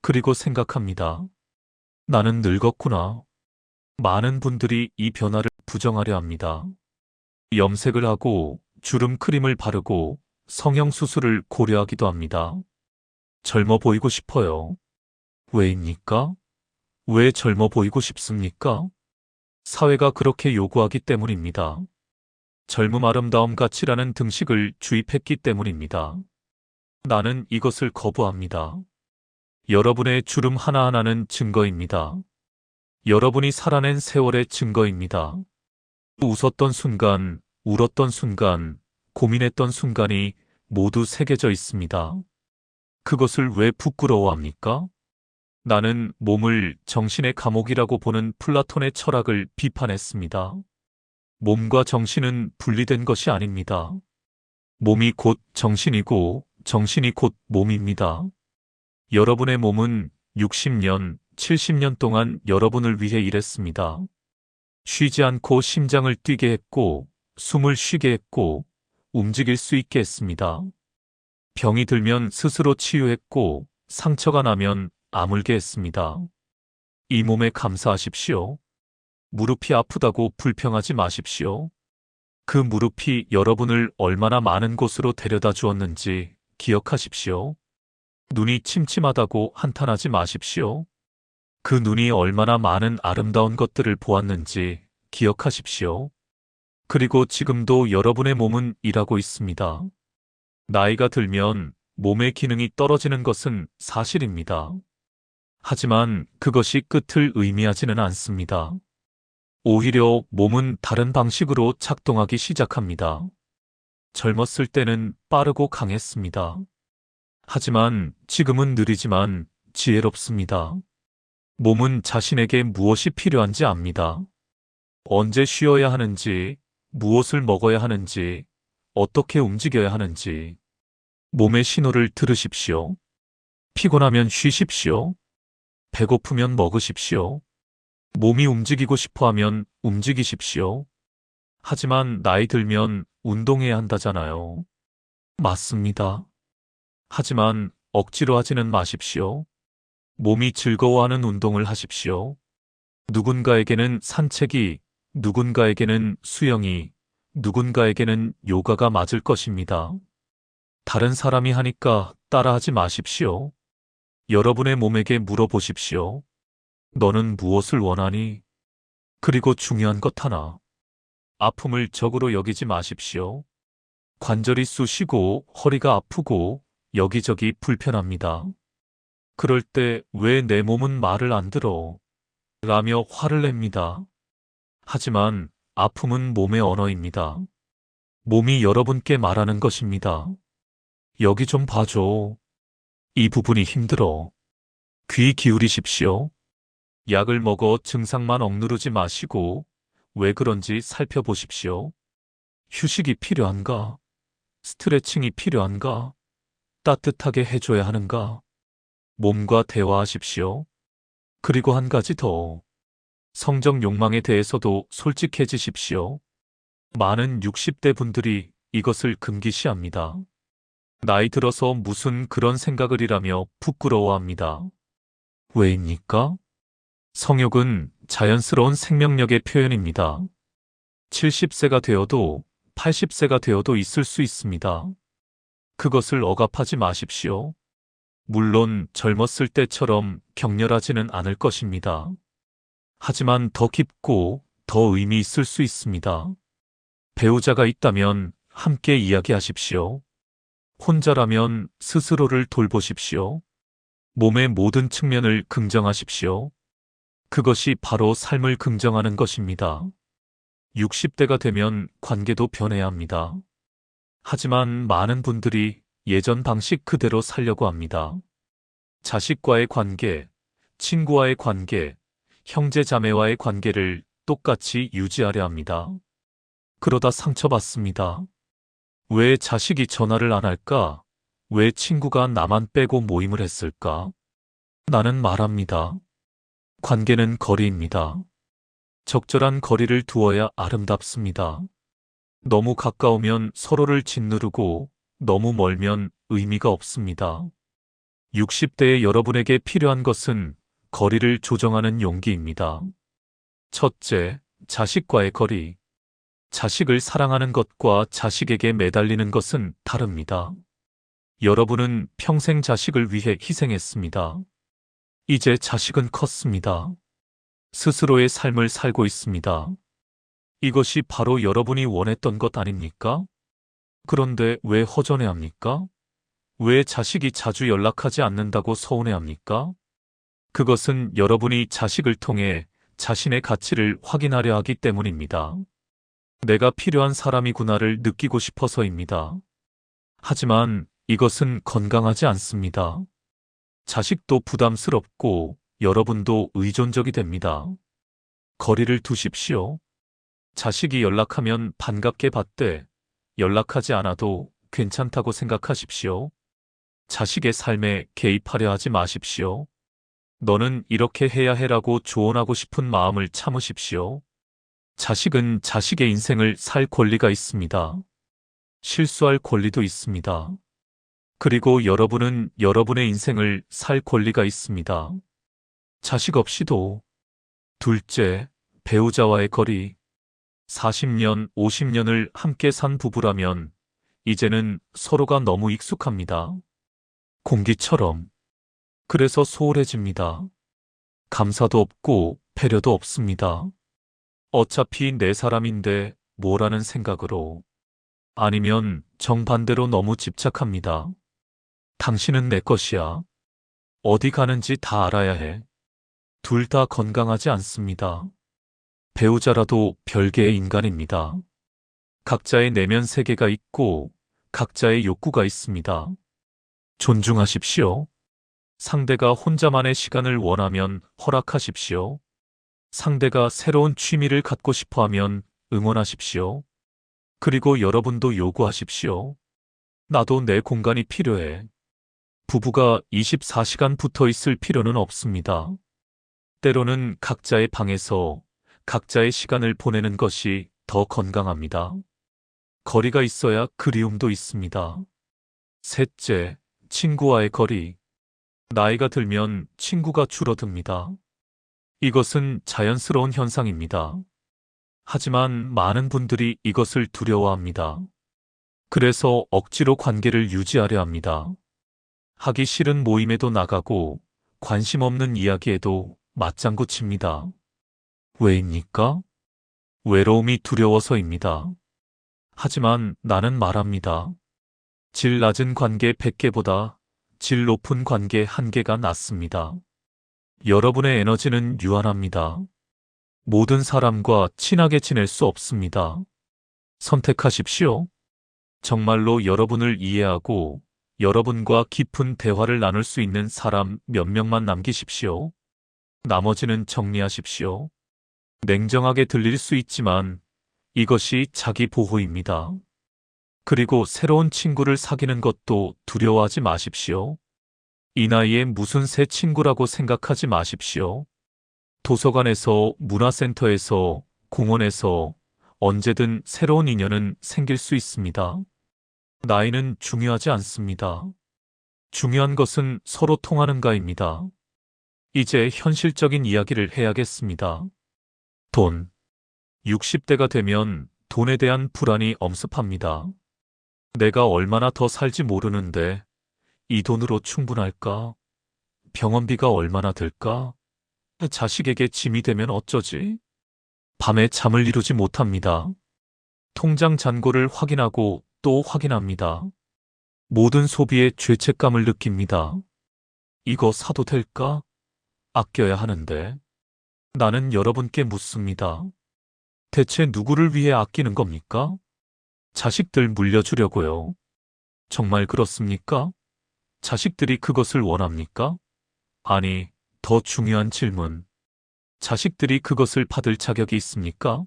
그리고 생각합니다. 나는 늙었구나. 많은 분들이 이 변화를 부정하려 합니다. 염색을 하고 주름 크림을 바르고 성형수술을 고려하기도 합니다. 젊어 보이고 싶어요. 왜입니까? 왜 젊어 보이고 싶습니까? 사회가 그렇게 요구하기 때문입니다. 젊음 아름다움 가치라는 등식을 주입했기 때문입니다. 나는 이것을 거부합니다. 여러분의 주름 하나하나는 증거입니다. 여러분이 살아낸 세월의 증거입니다. 웃었던 순간, 울었던 순간, 고민했던 순간이 모두 새겨져 있습니다. 그것을 왜 부끄러워합니까? 나는 몸을 정신의 감옥이라고 보는 플라톤의 철학을 비판했습니다. 몸과 정신은 분리된 것이 아닙니다. 몸이 곧 정신이고 정신이 곧 몸입니다. 여러분의 몸은 60년, 70년 동안 여러분을 위해 일했습니다. 쉬지 않고 심장을 뛰게 했고, 숨을 쉬게 했고, 움직일 수 있게 했습니다. 병이 들면 스스로 치유했고, 상처가 나면 아물게 했습니다. 이 몸에 감사하십시오. 무릎이 아프다고 불평하지 마십시오. 그 무릎이 여러분을 얼마나 많은 곳으로 데려다 주었는지 기억하십시오. 눈이 침침하다고 한탄하지 마십시오. 그 눈이 얼마나 많은 아름다운 것들을 보았는지 기억하십시오. 그리고 지금도 여러분의 몸은 일하고 있습니다. 나이가 들면 몸의 기능이 떨어지는 것은 사실입니다. 하지만 그것이 끝을 의미하지는 않습니다. 오히려 몸은 다른 방식으로 작동하기 시작합니다. 젊었을 때는 빠르고 강했습니다. 하지만 지금은 느리지만 지혜롭습니다. 몸은 자신에게 무엇이 필요한지 압니다. 언제 쉬어야 하는지, 무엇을 먹어야 하는지, 어떻게 움직여야 하는지. 몸의 신호를 들으십시오. 피곤하면 쉬십시오. 배고프면 먹으십시오. 몸이 움직이고 싶어 하면 움직이십시오. 하지만 나이 들면 운동해야 한다잖아요. 맞습니다. 하지만 억지로 하지는 마십시오. 몸이 즐거워하는 운동을 하십시오. 누군가에게는 산책이, 누군가에게는 수영이, 누군가에게는 요가가 맞을 것입니다. 다른 사람이 하니까 따라하지 마십시오. 여러분의 몸에게 물어보십시오. 너는 무엇을 원하니? 그리고 중요한 것 하나. 아픔을 적으로 여기지 마십시오. 관절이 쑤시고 허리가 아프고 여기저기 불편합니다. 그럴 때 왜 내 몸은 말을 안 들어? 라며 화를 냅니다. 하지만 아픔은 몸의 언어입니다. 몸이 여러분께 말하는 것입니다. 여기 좀 봐줘. 이 부분이 힘들어. 귀 기울이십시오. 약을 먹어 증상만 억누르지 마시고 왜 그런지 살펴보십시오. 휴식이 필요한가? 스트레칭이 필요한가? 따뜻하게 해줘야 하는가? 몸과 대화하십시오. 그리고 한 가지 더. 성적 욕망에 대해서도 솔직해지십시오. 많은 60대 분들이 이것을 금기시합니다. 나이 들어서 무슨 그런 생각을 이라며 부끄러워합니다. 왜입니까? 성욕은 자연스러운 생명력의 표현입니다. 70세가 되어도 80세가 되어도 있을 수 있습니다. 그것을 억압하지 마십시오. 물론 젊었을 때처럼 격렬하지는 않을 것입니다. 하지만 더 깊고 더 의미 있을 수 있습니다. 배우자가 있다면 함께 이야기하십시오. 혼자라면 스스로를 돌보십시오. 몸의 모든 측면을 긍정하십시오. 그것이 바로 삶을 긍정하는 것입니다. 60대가 되면 관계도 변해야 합니다. 하지만 많은 분들이 예전 방식 그대로 살려고 합니다. 자식과의 관계, 친구와의 관계, 형제 자매와의 관계를 똑같이 유지하려 합니다. 그러다 상처받습니다. 왜 자식이 전화를 안 할까? 왜 친구가 나만 빼고 모임을 했을까? 나는 말합니다. 관계는 거리입니다. 적절한 거리를 두어야 아름답습니다. 너무 가까우면 서로를 짓누르고 너무 멀면 의미가 없습니다. 60대의 여러분에게 필요한 것은 거리를 조정하는 용기입니다. 첫째, 자식과의 거리. 자식을 사랑하는 것과 자식에게 매달리는 것은 다릅니다. 여러분은 평생 자식을 위해 희생했습니다. 이제 자식은 컸습니다. 스스로의 삶을 살고 있습니다. 이것이 바로 여러분이 원했던 것 아닙니까? 그런데 왜 허전해합니까? 왜 자식이 자주 연락하지 않는다고 서운해합니까? 그것은 여러분이 자식을 통해 자신의 가치를 확인하려 하기 때문입니다. 내가 필요한 사람이구나를 느끼고 싶어서입니다. 하지만 이것은 건강하지 않습니다. 자식도 부담스럽고 여러분도 의존적이 됩니다. 거리를 두십시오. 자식이 연락하면 반갑게 받되 연락하지 않아도 괜찮다고 생각하십시오. 자식의 삶에 개입하려 하지 마십시오. 너는 이렇게 해야 해라고 조언하고 싶은 마음을 참으십시오. 자식은 자식의 인생을 살 권리가 있습니다. 실수할 권리도 있습니다. 그리고 여러분은 여러분의 인생을 살 권리가 있습니다. 자식 없이도. 둘째, 배우자와의 거리. 40년, 50년을 함께 산 부부라면 이제는 서로가 너무 익숙합니다. 공기처럼. 그래서 소홀해집니다. 감사도 없고 배려도 없습니다. 어차피 내 사람인데 뭐라는 생각으로. 아니면 정반대로 너무 집착합니다. 당신은 내 것이야. 어디 가는지 다 알아야 해. 둘 다 건강하지 않습니다. 배우자라도 별개의 인간입니다. 각자의 내면 세계가 있고 각자의 욕구가 있습니다. 존중하십시오. 상대가 혼자만의 시간을 원하면 허락하십시오. 상대가 새로운 취미를 갖고 싶어하면 응원하십시오. 그리고 여러분도 요구하십시오. 나도 내 공간이 필요해. 부부가 24시간 붙어 있을 필요는 없습니다. 때로는 각자의 방에서 각자의 시간을 보내는 것이 더 건강합니다. 거리가 있어야 그리움도 있습니다. 셋째, 친구와의 거리. 나이가 들면 친구가 줄어듭니다. 이것은 자연스러운 현상입니다. 하지만 많은 분들이 이것을 두려워합니다. 그래서 억지로 관계를 유지하려 합니다. 하기 싫은 모임에도 나가고 관심 없는 이야기에도 맞장구 칩니다. 왜입니까? 외로움이 두려워서입니다. 하지만 나는 말합니다. 질 낮은 관계 100개보다 질 높은 관계 1개가 낫습니다. 여러분의 에너지는 유한합니다. 모든 사람과 친하게 지낼 수 없습니다. 선택하십시오. 정말로 여러분을 이해하고 여러분과 깊은 대화를 나눌 수 있는 사람 몇 명만 남기십시오. 나머지는 정리하십시오. 냉정하게 들릴 수 있지만 이것이 자기 보호입니다. 그리고 새로운 친구를 사귀는 것도 두려워하지 마십시오. 이 나이에 무슨 새 친구라고 생각하지 마십시오. 도서관에서, 문화센터에서, 공원에서 언제든 새로운 인연은 생길 수 있습니다. 나이는 중요하지 않습니다. 중요한 것은 서로 통하는가입니다. 이제 현실적인 이야기를 해야겠습니다. 돈. 60대가 되면 돈에 대한 불안이 엄습합니다. 내가 얼마나 더 살지 모르는데 이 돈으로 충분할까? 병원비가 얼마나 들까? 자식에게 짐이 되면 어쩌지? 밤에 잠을 이루지 못합니다. 통장 잔고를 확인하고 또 확인합니다. 모든 소비에 죄책감을 느낍니다. 이거 사도 될까? 아껴야 하는데. 나는 여러분께 묻습니다. 대체 누구를 위해 아끼는 겁니까? 자식들 물려주려고요. 정말 그렇습니까? 자식들이 그것을 원합니까? 아니, 더 중요한 질문. 자식들이 그것을 받을 자격이 있습니까?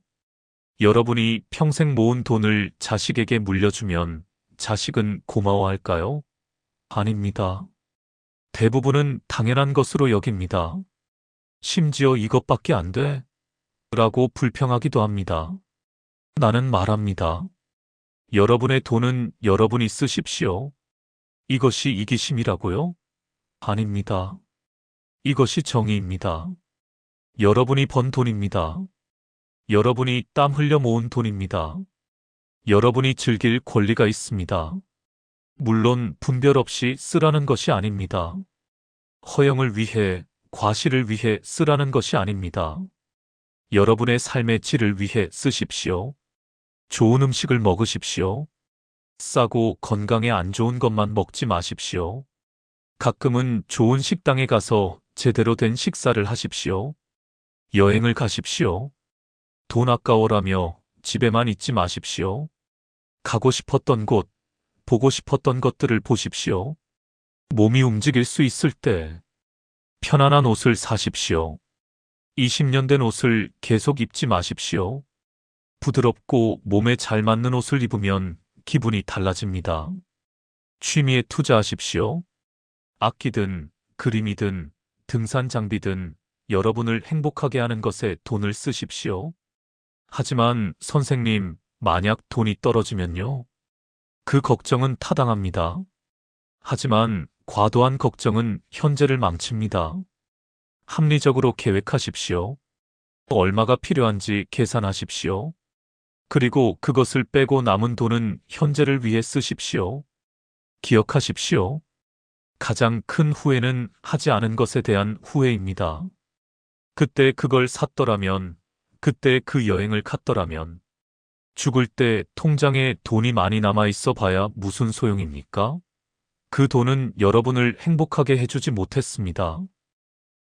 여러분이 평생 모은 돈을 자식에게 물려주면 자식은 고마워할까요? 아닙니다. 대부분은 당연한 것으로 여깁니다. 심지어 이것밖에 안 돼? 라고 불평하기도 합니다. 나는 말합니다. 여러분의 돈은 여러분이 쓰십시오. 이것이 이기심이라고요? 아닙니다. 이것이 정의입니다. 여러분이 번 돈입니다. 여러분이 땀 흘려 모은 돈입니다. 여러분이 즐길 권리가 있습니다. 물론 분별 없이 쓰라는 것이 아닙니다. 허영을 위해, 과시를 위해 쓰라는 것이 아닙니다. 여러분의 삶의 질을 위해 쓰십시오. 좋은 음식을 먹으십시오. 싸고 건강에 안 좋은 것만 먹지 마십시오. 가끔은 좋은 식당에 가서 제대로 된 식사를 하십시오. 여행을 가십시오. 돈 아까워라며 집에만 있지 마십시오. 가고 싶었던 곳, 보고 싶었던 것들을 보십시오. 몸이 움직일 수 있을 때 편안한 옷을 사십시오. 20년 된 옷을 계속 입지 마십시오. 부드럽고 몸에 잘 맞는 옷을 입으면 기분이 달라집니다. 취미에 투자하십시오. 악기든 그림이든 등산 장비든 여러분을 행복하게 하는 것에 돈을 쓰십시오. 하지만 선생님, 만약 돈이 떨어지면요? 그 걱정은 타당합니다. 하지만 과도한 걱정은 현재를 망칩니다. 합리적으로 계획하십시오. 얼마가 필요한지 계산하십시오. 그리고 그것을 빼고 남은 돈은 현재를 위해 쓰십시오. 기억하십시오. 가장 큰 후회는 하지 않은 것에 대한 후회입니다. 그때 그걸 샀더라면, 그때 그 여행을 갔더라면, 죽을 때 통장에 돈이 많이 남아있어 봐야 무슨 소용입니까? 그 돈은 여러분을 행복하게 해주지 못했습니다.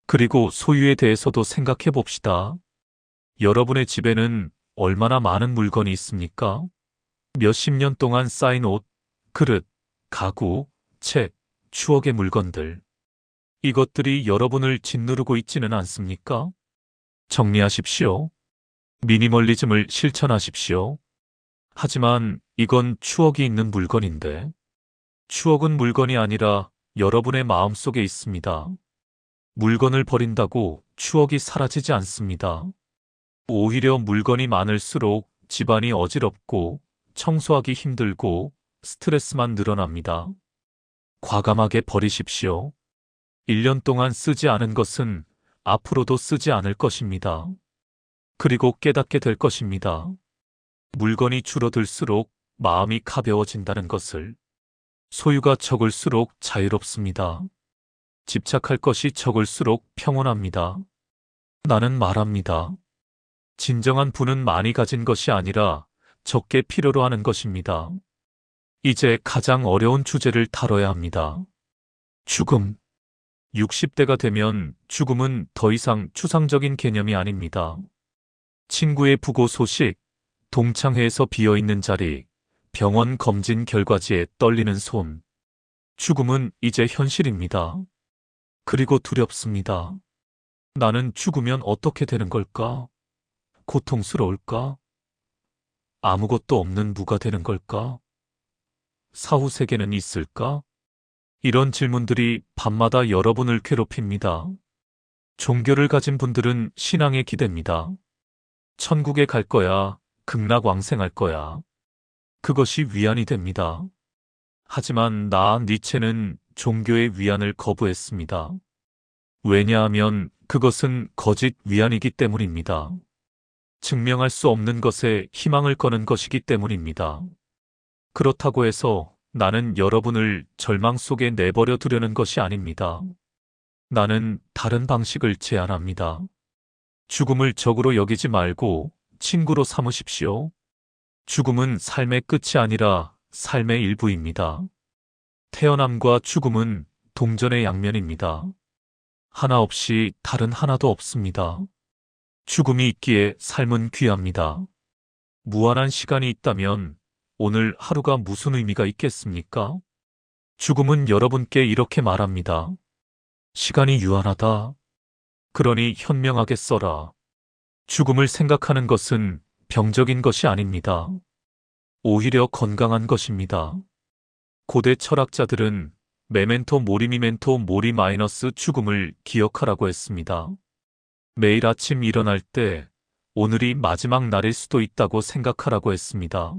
그리고 소유에 대해서도 생각해 봅시다. 여러분의 집에는 얼마나 많은 물건이 있습니까? 몇십 년 동안 쌓인 옷, 그릇, 가구, 책, 추억의 물건들. 이것들이 여러분을 짓누르고 있지는 않습니까? 정리하십시오. 미니멀리즘을 실천하십시오. 하지만 이건 추억이 있는 물건인데. 추억은 물건이 아니라 여러분의 마음속에 있습니다. 물건을 버린다고 추억이 사라지지 않습니다. 오히려 물건이 많을수록 집안이 어지럽고 청소하기 힘들고 스트레스만 늘어납니다. 과감하게 버리십시오. 1년 동안 쓰지 않은 것은 앞으로도 쓰지 않을 것입니다. 그리고 깨닫게 될 것입니다. 물건이 줄어들수록 마음이 가벼워진다는 것을. 소유가 적을수록 자유롭습니다. 집착할 것이 적을수록 평온합니다. 나는 말합니다. 진정한 부는 많이 가진 것이 아니라 적게 필요로 하는 것입니다. 이제 가장 어려운 주제를 다뤄야 합니다. 죽음. 60대가 되면 죽음은 더 이상 추상적인 개념이 아닙니다. 친구의 부고 소식, 동창회에서 비어있는 자리, 병원 검진 결과지에 떨리는 손. 죽음은 이제 현실입니다. 그리고 두렵습니다. 나는 죽으면 어떻게 되는 걸까? 고통스러울까? 아무것도 없는 무가 되는 걸까? 사후 세계는 있을까? 이런 질문들이 밤마다 여러분을 괴롭힙니다. 종교를 가진 분들은 신앙에 기댑니다. 천국에 갈 거야, 극락왕생할 거야. 그것이 위안이 됩니다. 하지만 나 니체는 종교의 위안을 거부했습니다. 왜냐하면 그것은 거짓 위안이기 때문입니다. 증명할 수 없는 것에 희망을 거는 것이기 때문입니다. 그렇다고 해서 나는 여러분을 절망 속에 내버려 두려는 것이 아닙니다. 나는 다른 방식을 제안합니다. 죽음을 적으로 여기지 말고 친구로 삼으십시오. 죽음은 삶의 끝이 아니라 삶의 일부입니다. 태어남과 죽음은 동전의 양면입니다. 하나 없이 다른 하나도 없습니다. 죽음이 있기에 삶은 귀합니다. 무한한 시간이 있다면 오늘 하루가 무슨 의미가 있겠습니까? 죽음은 여러분께 이렇게 말합니다. 시간이 유한하다. 그러니 현명하게 써라. 죽음을 생각하는 것은 병적인 것이 아닙니다. 오히려 건강한 것입니다. 고대 철학자들은 메멘토 모리 미멘토 모리 마이너스 죽음을 기억하라고 했습니다. 매일 아침 일어날 때 오늘이 마지막 날일 수도 있다고 생각하라고 했습니다.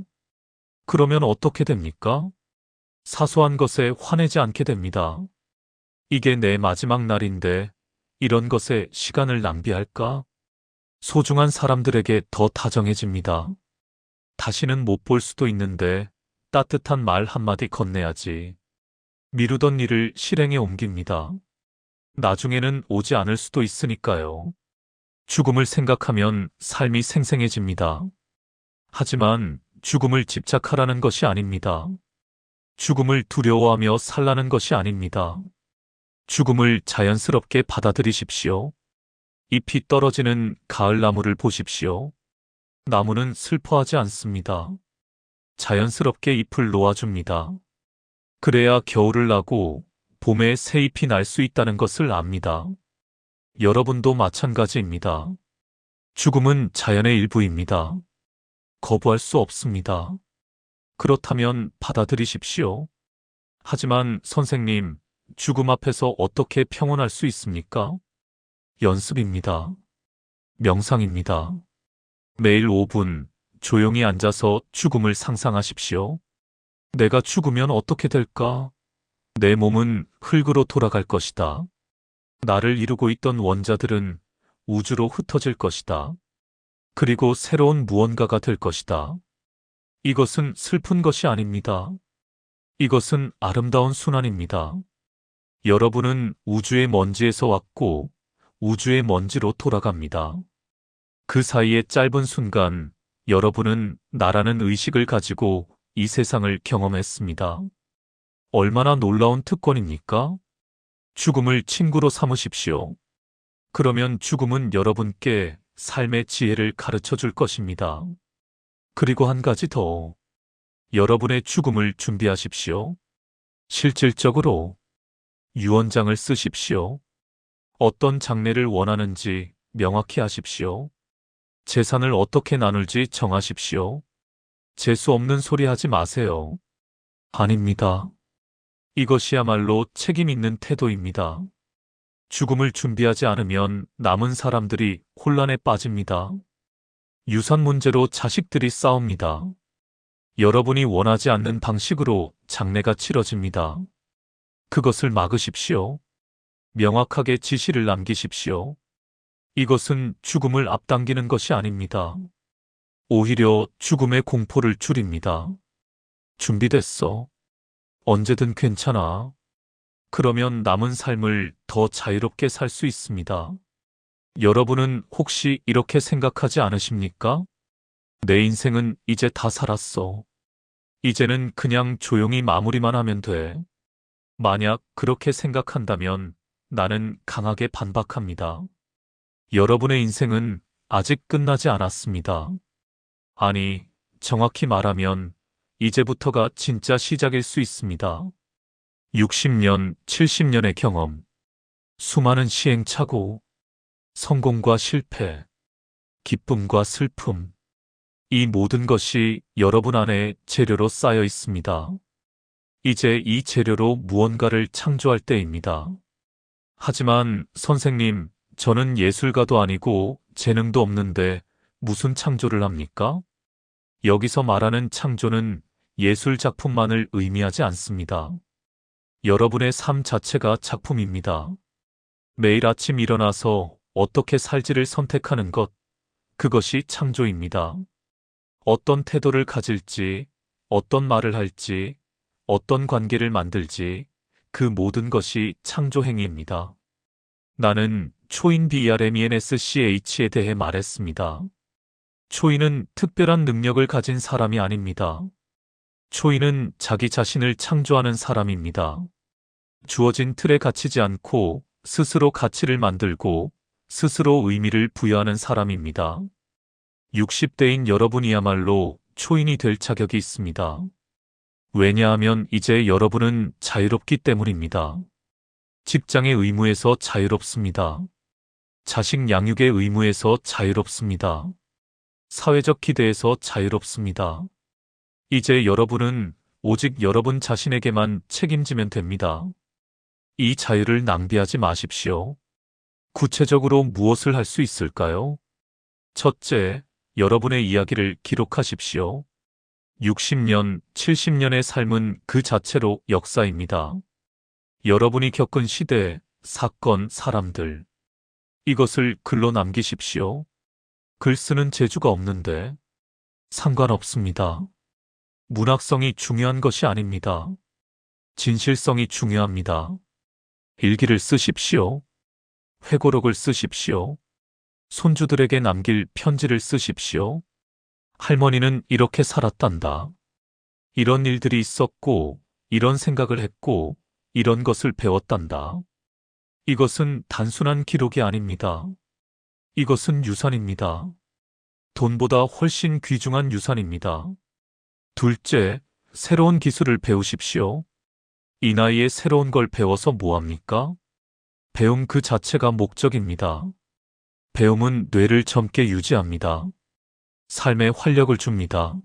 그러면 어떻게 됩니까? 사소한 것에 화내지 않게 됩니다. 이게 내 마지막 날인데 이런 것에 시간을 낭비할까? 소중한 사람들에게 더 다정해집니다. 다시는 못 볼 수도 있는데 따뜻한 말 한마디 건네야지. 미루던 일을 실행에 옮깁니다. 나중에는 오지 않을 수도 있으니까요. 죽음을 생각하면 삶이 생생해집니다. 하지만 죽음을 집착하라는 것이 아닙니다. 죽음을 두려워하며 살라는 것이 아닙니다. 죽음을 자연스럽게 받아들이십시오. 잎이 떨어지는 가을나무를 보십시오. 나무는 슬퍼하지 않습니다. 자연스럽게 잎을 놓아줍니다. 그래야 겨울을 나고 봄에 새 잎이 날 수 있다는 것을 압니다. 여러분도 마찬가지입니다. 죽음은 자연의 일부입니다. 거부할 수 없습니다. 그렇다면 받아들이십시오. 하지만 선생님, 죽음 앞에서 어떻게 평온할 수 있습니까? 연습입니다. 명상입니다. 매일 5분 조용히 앉아서 죽음을 상상하십시오. 내가 죽으면 어떻게 될까? 내 몸은 흙으로 돌아갈 것이다. 나를 이루고 있던 원자들은 우주로 흩어질 것이다. 그리고 새로운 무언가가 될 것이다. 이것은 슬픈 것이 아닙니다. 이것은 아름다운 순환입니다. 여러분은 우주의 먼지에서 왔고 우주의 먼지로 돌아갑니다. 그 사이의 짧은 순간 여러분은 나라는 의식을 가지고 이 세상을 경험했습니다. 얼마나 놀라운 특권입니까? 죽음을 친구로 삼으십시오. 그러면 죽음은 여러분께 삶의 지혜를 가르쳐 줄 것입니다. 그리고 한 가지 더. 여러분의 죽음을 준비하십시오. 실질적으로 유언장을 쓰십시오. 어떤 장례를 원하는지 명확히 하십시오. 재산을 어떻게 나눌지 정하십시오. 재수 없는 소리 하지 마세요. 아닙니다. 이것이야말로 책임 있는 태도입니다. 죽음을 준비하지 않으면 남은 사람들이 혼란에 빠집니다. 유산 문제로 자식들이 싸웁니다. 여러분이 원하지 않는 방식으로 장례가 치러집니다. 그것을 막으십시오. 명확하게 지시를 남기십시오. 이것은 죽음을 앞당기는 것이 아닙니다. 오히려 죽음의 공포를 줄입니다. 준비됐어. 언제든 괜찮아. 그러면 남은 삶을 더 자유롭게 살 수 있습니다. 여러분은 혹시 이렇게 생각하지 않으십니까? 내 인생은 이제 다 살았어. 이제는 그냥 조용히 마무리만 하면 돼. 만약 그렇게 생각한다면 나는 강하게 반박합니다. 여러분의 인생은 아직 끝나지 않았습니다. 아니, 정확히 말하면 이제부터가 진짜 시작일 수 있습니다. 60년, 70년의 경험, 수많은 시행착오, 성공과 실패, 기쁨과 슬픔, 이 모든 것이 여러분 안에 재료로 쌓여 있습니다. 이제 이 재료로 무언가를 창조할 때입니다. 하지만 선생님, 저는 예술가도 아니고 재능도 없는데 무슨 창조를 합니까? 여기서 말하는 창조는 예술 작품만을 의미하지 않습니다. 여러분의 삶 자체가 작품입니다. 매일 아침 일어나서 어떻게 살지를 선택하는 것, 그것이 창조입니다. 어떤 태도를 가질지, 어떤 말을 할지, 어떤 관계를 만들지, 그 모든 것이 창조 행위입니다. 나는 초인 BRMENSCH에 대해 말했습니다. 초인은 특별한 능력을 가진 사람이 아닙니다. 초인은 자기 자신을 창조하는 사람입니다. 주어진 틀에 갇히지 않고 스스로 가치를 만들고 스스로 의미를 부여하는 사람입니다. 60대인 여러분이야말로 초인이 될 자격이 있습니다. 왜냐하면 이제 여러분은 자유롭기 때문입니다. 직장의 의무에서 자유롭습니다. 자식 양육의 의무에서 자유롭습니다. 사회적 기대에서 자유롭습니다. 이제 여러분은 오직 여러분 자신에게만 책임지면 됩니다. 이 자유를 낭비하지 마십시오. 구체적으로 무엇을 할 수 있을까요? 첫째, 여러분의 이야기를 기록하십시오. 60년, 70년의 삶은 그 자체로 역사입니다. 여러분이 겪은 시대, 사건, 사람들. 이것을 글로 남기십시오. 글 쓰는 재주가 없는데 상관없습니다. 문학성이 중요한 것이 아닙니다. 진실성이 중요합니다. 일기를 쓰십시오. 회고록을 쓰십시오. 손주들에게 남길 편지를 쓰십시오. 할머니는 이렇게 살았단다. 이런 일들이 있었고, 이런 생각을 했고, 이런 것을 배웠단다. 이것은 단순한 기록이 아닙니다. 이것은 유산입니다. 돈보다 훨씬 귀중한 유산입니다. 둘째, 새로운 기술을 배우십시오. 이 나이에 새로운 걸 배워서 뭐합니까? 배움 그 자체가 목적입니다. 배움은 뇌를 젊게 유지합니다. 삶에 활력을 줍니다.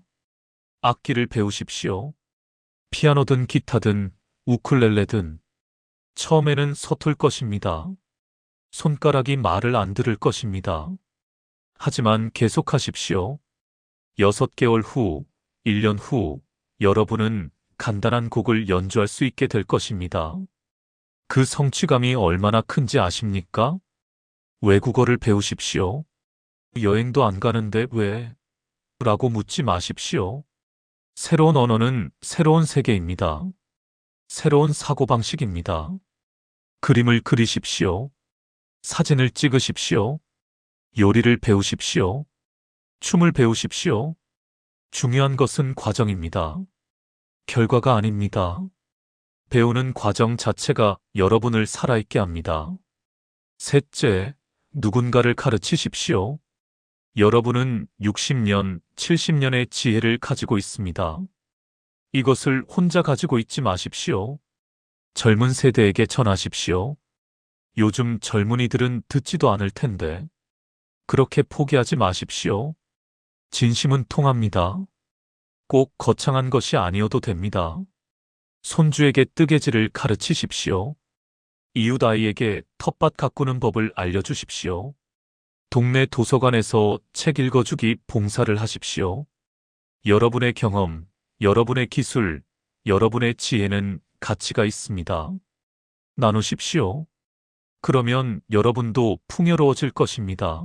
악기를 배우십시오. 피아노든 기타든 우쿨렐레든. 처음에는 서툴 것입니다. 손가락이 말을 안 들을 것입니다. 하지만 계속하십시오. 6개월 후, 1년 후, 여러분은 간단한 곡을 연주할 수 있게 될 것입니다. 그 성취감이 얼마나 큰지 아십니까? 외국어를 배우십시오. 여행도 안 가는데 왜? 라고 묻지 마십시오. 새로운 언어는 새로운 세계입니다. 새로운 사고방식입니다. 그림을 그리십시오. 사진을 찍으십시오. 요리를 배우십시오. 춤을 배우십시오. 중요한 것은 과정입니다. 결과가 아닙니다. 배우는 과정 자체가 여러분을 살아있게 합니다. 셋째, 누군가를 가르치십시오. 여러분은 60년, 70년의 지혜를 가지고 있습니다. 이것을 혼자 가지고 있지 마십시오. 젊은 세대에게 전하십시오. 요즘 젊은이들은 듣지도 않을 텐데. 그렇게 포기하지 마십시오. 진심은 통합니다. 꼭 거창한 것이 아니어도 됩니다. 손주에게 뜨개질을 가르치십시오. 이웃 아이에게 텃밭 가꾸는 법을 알려주십시오. 동네 도서관에서 책 읽어주기 봉사를 하십시오. 여러분의 경험, 여러분의 기술, 여러분의 지혜는 가치가 있습니다. 나누십시오. 그러면 여러분도 풍요로워질 것입니다.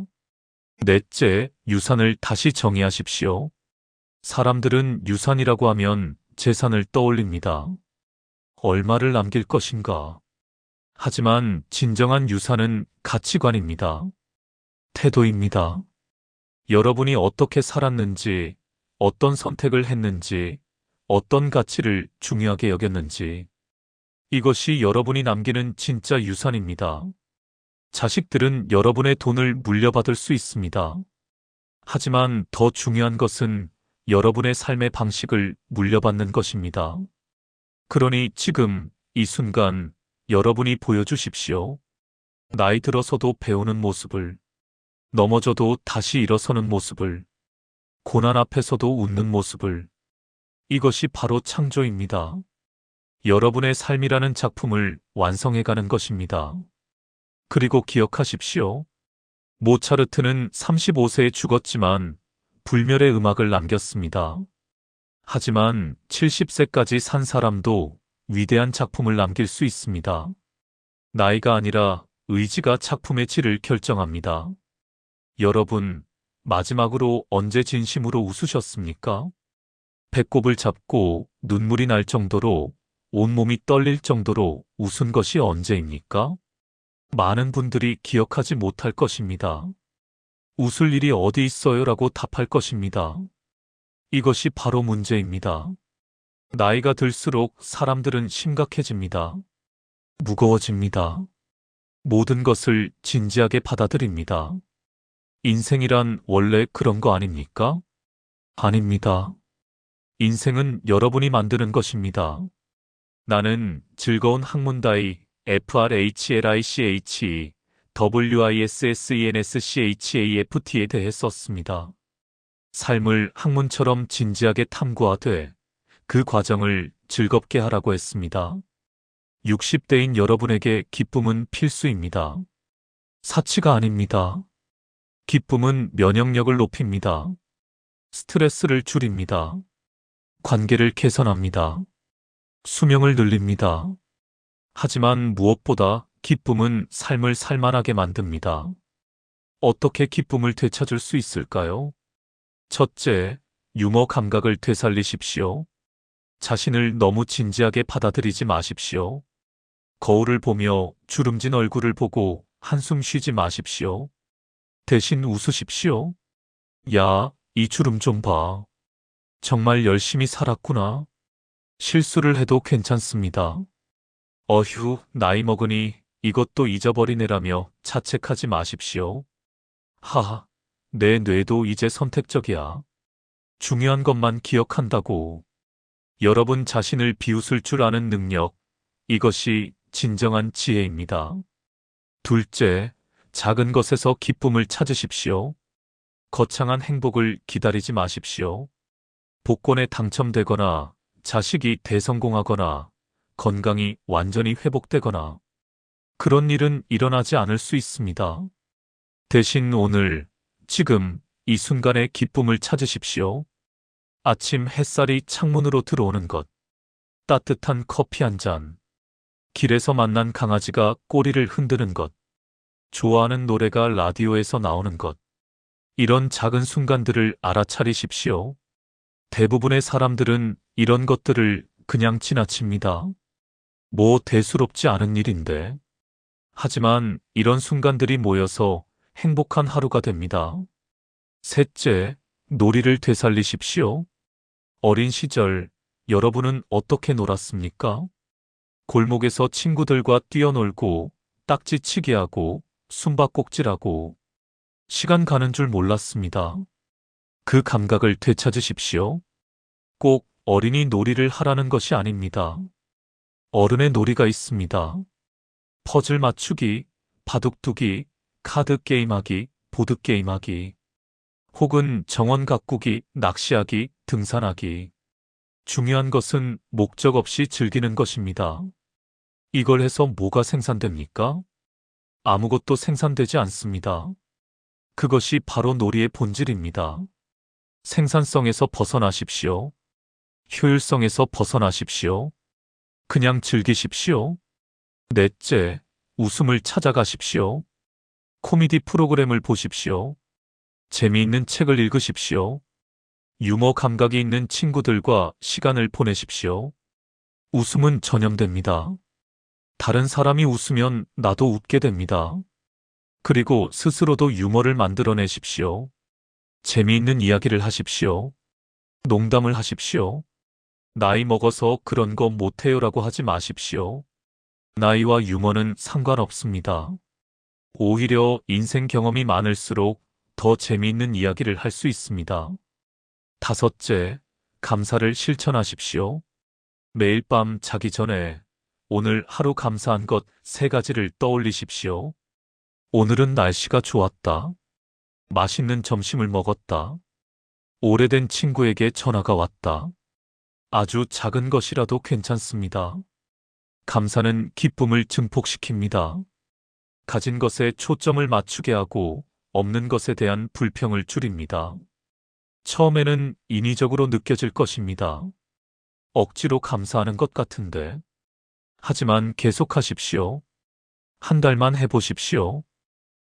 넷째, 유산을 다시 정의하십시오. 사람들은 유산이라고 하면 재산을 떠올립니다. 얼마를 남길 것인가. 하지만 진정한 유산은 가치관입니다. 태도입니다. 여러분이 어떻게 살았는지, 어떤 선택을 했는지, 어떤 가치를 중요하게 여겼는지. 이것이 여러분이 남기는 진짜 유산입니다. 자식들은 여러분의 돈을 물려받을 수 있습니다. 하지만 더 중요한 것은 여러분의 삶의 방식을 물려받는 것입니다. 그러니 지금 이 순간 여러분이 보여주십시오. 나이 들어서도 배우는 모습을, 넘어져도 다시 일어서는 모습을, 고난 앞에서도 웃는 모습을. 이것이 바로 창조입니다. 여러분의 삶이라는 작품을 완성해가는 것입니다. 그리고 기억하십시오. 모차르트는 35세에 죽었지만 불멸의 음악을 남겼습니다. 하지만 70세까지 산 사람도 위대한 작품을 남길 수 있습니다. 나이가 아니라 의지가 작품의 질을 결정합니다. 여러분, 마지막으로 언제 진심으로 웃으셨습니까? 배꼽을 잡고 눈물이 날 정도로, 온몸이 떨릴 정도로 웃은 것이 언제입니까? 많은 분들이 기억하지 못할 것입니다. 웃을 일이 어디 있어요라고 답할 것입니다. 이것이 바로 문제입니다. 나이가 들수록 사람들은 심각해집니다. 무거워집니다. 모든 것을 진지하게 받아들입니다. 인생이란 원래 그런 거 아닙니까? 아닙니다. 인생은 여러분이 만드는 것입니다. 나는 즐거운 학문다이 FRHLICHE WISSENSCHAFT에 대해 썼습니다. 삶을 학문처럼 진지하게 탐구하되 그 과정을 즐겁게 하라고 했습니다. 60대인 여러분에게 기쁨은 필수입니다. 사치가 아닙니다. 기쁨은 면역력을 높입니다. 스트레스를 줄입니다. 관계를 개선합니다. 수명을 늘립니다. 하지만 무엇보다 기쁨은 삶을 살만하게 만듭니다. 어떻게 기쁨을 되찾을 수 있을까요? 첫째, 유머 감각을 되살리십시오. 자신을 너무 진지하게 받아들이지 마십시오. 거울을 보며 주름진 얼굴을 보고 한숨 쉬지 마십시오. 대신 웃으십시오. 야, 이 주름 좀 봐. 정말 열심히 살았구나. 실수를 해도 괜찮습니다. 어휴, 나이 먹으니 이것도 잊어버리네라며 자책하지 마십시오. 하하, 내 뇌도 이제 선택적이야. 중요한 것만 기억한다고. 여러분 자신을 비웃을 줄 아는 능력, 이것이 진정한 지혜입니다. 둘째, 작은 것에서 기쁨을 찾으십시오. 거창한 행복을 기다리지 마십시오. 복권에 당첨되거나, 자식이 대성공하거나, 건강이 완전히 회복되거나, 그런 일은 일어나지 않을 수 있습니다. 대신 오늘, 지금, 이 순간의 기쁨을 찾으십시오. 아침 햇살이 창문으로 들어오는 것, 따뜻한 커피 한 잔, 길에서 만난 강아지가 꼬리를 흔드는 것, 좋아하는 노래가 라디오에서 나오는 것, 이런 작은 순간들을 알아차리십시오. 대부분의 사람들은 이런 것들을 그냥 지나칩니다. 뭐 대수롭지 않은 일인데. 하지만 이런 순간들이 모여서 행복한 하루가 됩니다. 셋째, 놀이를 되살리십시오. 어린 시절, 여러분은 어떻게 놀았습니까? 골목에서 친구들과 뛰어놀고, 딱지치기 하고, 숨바꼭질하고, 시간 가는 줄 몰랐습니다. 그 감각을 되찾으십시오. 꼭 어린이 놀이를 하라는 것이 아닙니다. 어른의 놀이가 있습니다. 퍼즐 맞추기, 바둑두기, 카드 게임하기, 보드 게임하기, 혹은 정원 가꾸기, 낚시하기, 등산하기. 중요한 것은 목적 없이 즐기는 것입니다. 이걸 해서 뭐가 생산됩니까? 아무것도 생산되지 않습니다. 그것이 바로 놀이의 본질입니다. 생산성에서 벗어나십시오. 효율성에서 벗어나십시오. 그냥 즐기십시오. 넷째, 웃음을 찾아가십시오. 코미디 프로그램을 보십시오. 재미있는 책을 읽으십시오. 유머 감각이 있는 친구들과 시간을 보내십시오. 웃음은 전염됩니다. 다른 사람이 웃으면 나도 웃게 됩니다. 그리고 스스로도 유머를 만들어내십시오. 재미있는 이야기를 하십시오. 농담을 하십시오. 나이 먹어서 그런 거 못해요라고 하지 마십시오. 나이와 유머는 상관없습니다. 오히려 인생 경험이 많을수록 더 재미있는 이야기를 할 수 있습니다. 다섯째, 감사를 실천하십시오. 매일 밤 자기 전에 오늘 하루 감사한 것 3가지를 떠올리십시오. 오늘은 날씨가 좋았다. 맛있는 점심을 먹었다. 오래된 친구에게 전화가 왔다. 아주 작은 것이라도 괜찮습니다. 감사는 기쁨을 증폭시킵니다. 가진 것에 초점을 맞추게 하고 없는 것에 대한 불평을 줄입니다. 처음에는 인위적으로 느껴질 것입니다. 억지로 감사하는 것 같은데. 하지만 계속하십시오. 한 달만 해보십시오.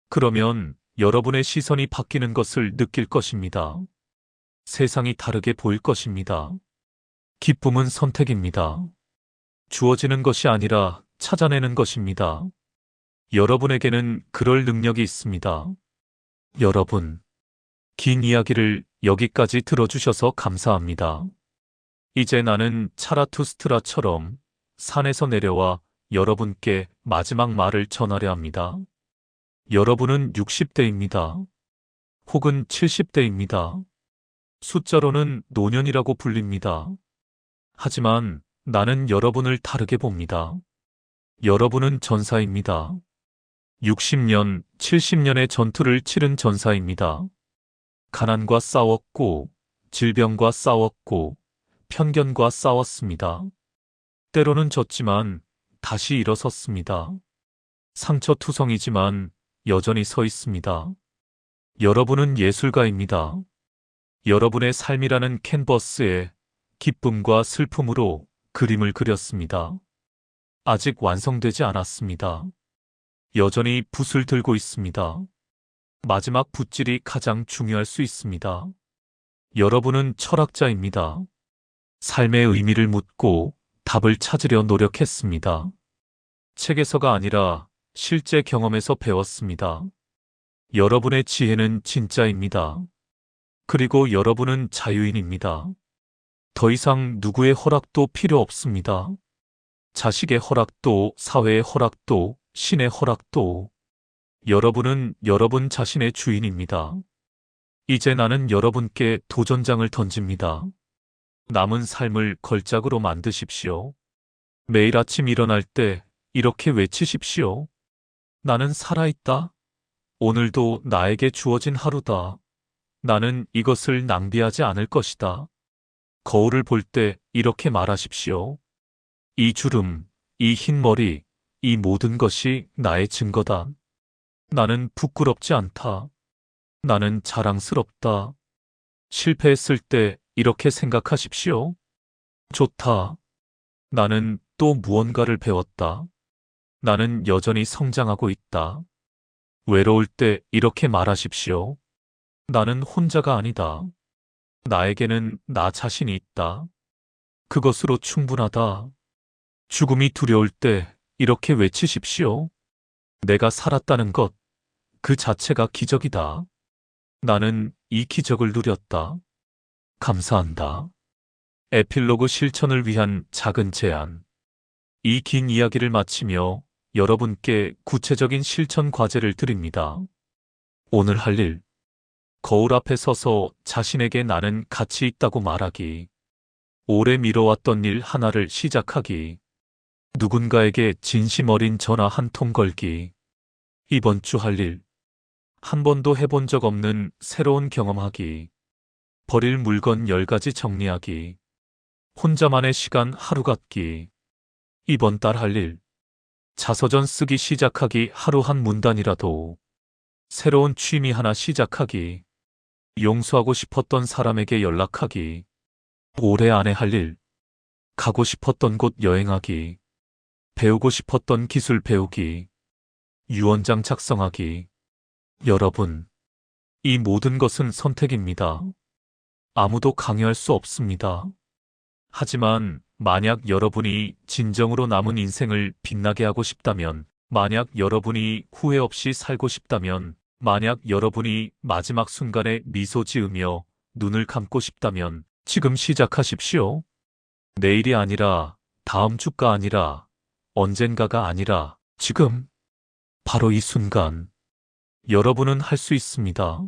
그러면 여러분의 시선이 바뀌는 것을 느낄 것입니다. 세상이 다르게 보일 것입니다. 기쁨은 선택입니다. 주어지는 것이 아니라 찾아내는 것입니다. 여러분에게는 그럴 능력이 있습니다. 여러분, 긴 이야기를 여기까지 들어주셔서 감사합니다. 이제 나는 차라투스트라처럼 산에서 내려와 여러분께 마지막 말을 전하려 합니다. 여러분은 60대입니다. 혹은 70대입니다. 숫자로는 노년이라고 불립니다. 하지만 나는 여러분을 다르게 봅니다. 여러분은 전사입니다. 60년, 70년의 전투를 치른 전사입니다. 가난과 싸웠고, 질병과 싸웠고, 편견과 싸웠습니다. 때로는 졌지만 다시 일어섰습니다. 상처투성이지만 여전히 서 있습니다. 여러분은 예술가입니다. 여러분의 삶이라는 캔버스에 기쁨과 슬픔으로 그림을 그렸습니다. 아직 완성되지 않았습니다. 여전히 붓을 들고 있습니다. 마지막 붓질이 가장 중요할 수 있습니다. 여러분은 철학자입니다. 삶의 의미를 묻고 답을 찾으려 노력했습니다. 책에서가 아니라 실제 경험에서 배웠습니다. 여러분의 지혜는 진짜입니다. 그리고 여러분은 자유인입니다. 더 이상 누구의 허락도 필요 없습니다. 자식의 허락도, 사회의 허락도, 신의 허락도. 여러분은 여러분 자신의 주인입니다. 이제 나는 여러분께 도전장을 던집니다. 남은 삶을 걸작으로 만드십시오. 매일 아침 일어날 때 이렇게 외치십시오. 나는 살아있다. 오늘도 나에게 주어진 하루다. 나는 이것을 낭비하지 않을 것이다. 거울을 볼 때 이렇게 말하십시오. 이 주름, 이 흰 머리, 이 모든 것이 나의 증거다. 나는 부끄럽지 않다. 나는 자랑스럽다. 실패했을 때 이렇게 생각하십시오. 좋다. 나는 또 무언가를 배웠다. 나는 여전히 성장하고 있다. 외로울 때 이렇게 말하십시오. 나는 혼자가 아니다. 나에게는 나 자신이 있다. 그것으로 충분하다. 죽음이 두려울 때 이렇게 외치십시오. 내가 살았다는 것, 그 자체가 기적이다. 나는 이 기적을 누렸다. 감사한다. 에필로그 실천을 위한 작은 제안. 이 긴 이야기를 마치며 여러분께 구체적인 실천 과제를 드립니다. 오늘 할 일. 거울 앞에 서서 자신에게 나는 가치 있다고 말하기. 오래 미뤄왔던 일 하나를 시작하기. 누군가에게 진심 어린 전화 한 통 걸기. 이번 주 할 일. 한 번도 해본 적 없는 새로운 경험하기. 버릴 물건 10가지 정리하기. 혼자만의 시간 하루 갖기. 이번 달 할 일. 자서전 쓰기 시작하기 하루 한 문단이라도. 새로운 취미 하나 시작하기. 용서하고 싶었던 사람에게 연락하기. 올해 안에 할 일. 가고 싶었던 곳 여행하기. 배우고 싶었던 기술 배우기. 유언장 작성하기. 여러분, 이 모든 것은 선택입니다. 아무도 강요할 수 없습니다. 하지만 만약 여러분이 진정으로 남은 인생을 빛나게 하고 싶다면, 만약 여러분이 후회 없이 살고 싶다면, 만약 여러분이 마지막 순간에 미소 지으며 눈을 감고 싶다면 지금 시작하십시오. 내일이 아니라, 다음 주가 아니라, 언젠가가 아니라 지금, 바로 이 순간. 여러분은 할 수 있습니다.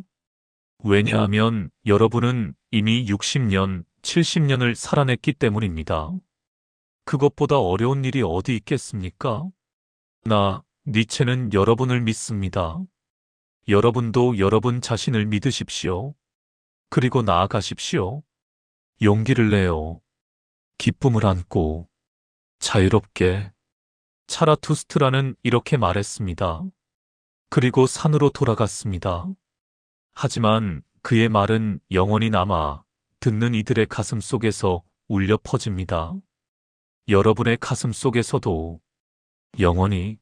왜냐하면 여러분은 이미 60년, 70년을 살아냈기 때문입니다. 그것보다 어려운 일이 어디 있겠습니까? 니체는 여러분을 믿습니다. 여러분도 여러분 자신을 믿으십시오. 그리고 나아가십시오. 용기를 내요. 기쁨을 안고 자유롭게. 차라투스트라는 이렇게 말했습니다. 그리고 산으로 돌아갔습니다. 하지만 그의 말은 영원히 남아 듣는 이들의 가슴 속에서 울려 퍼집니다. 여러분의 가슴 속에서도 영원히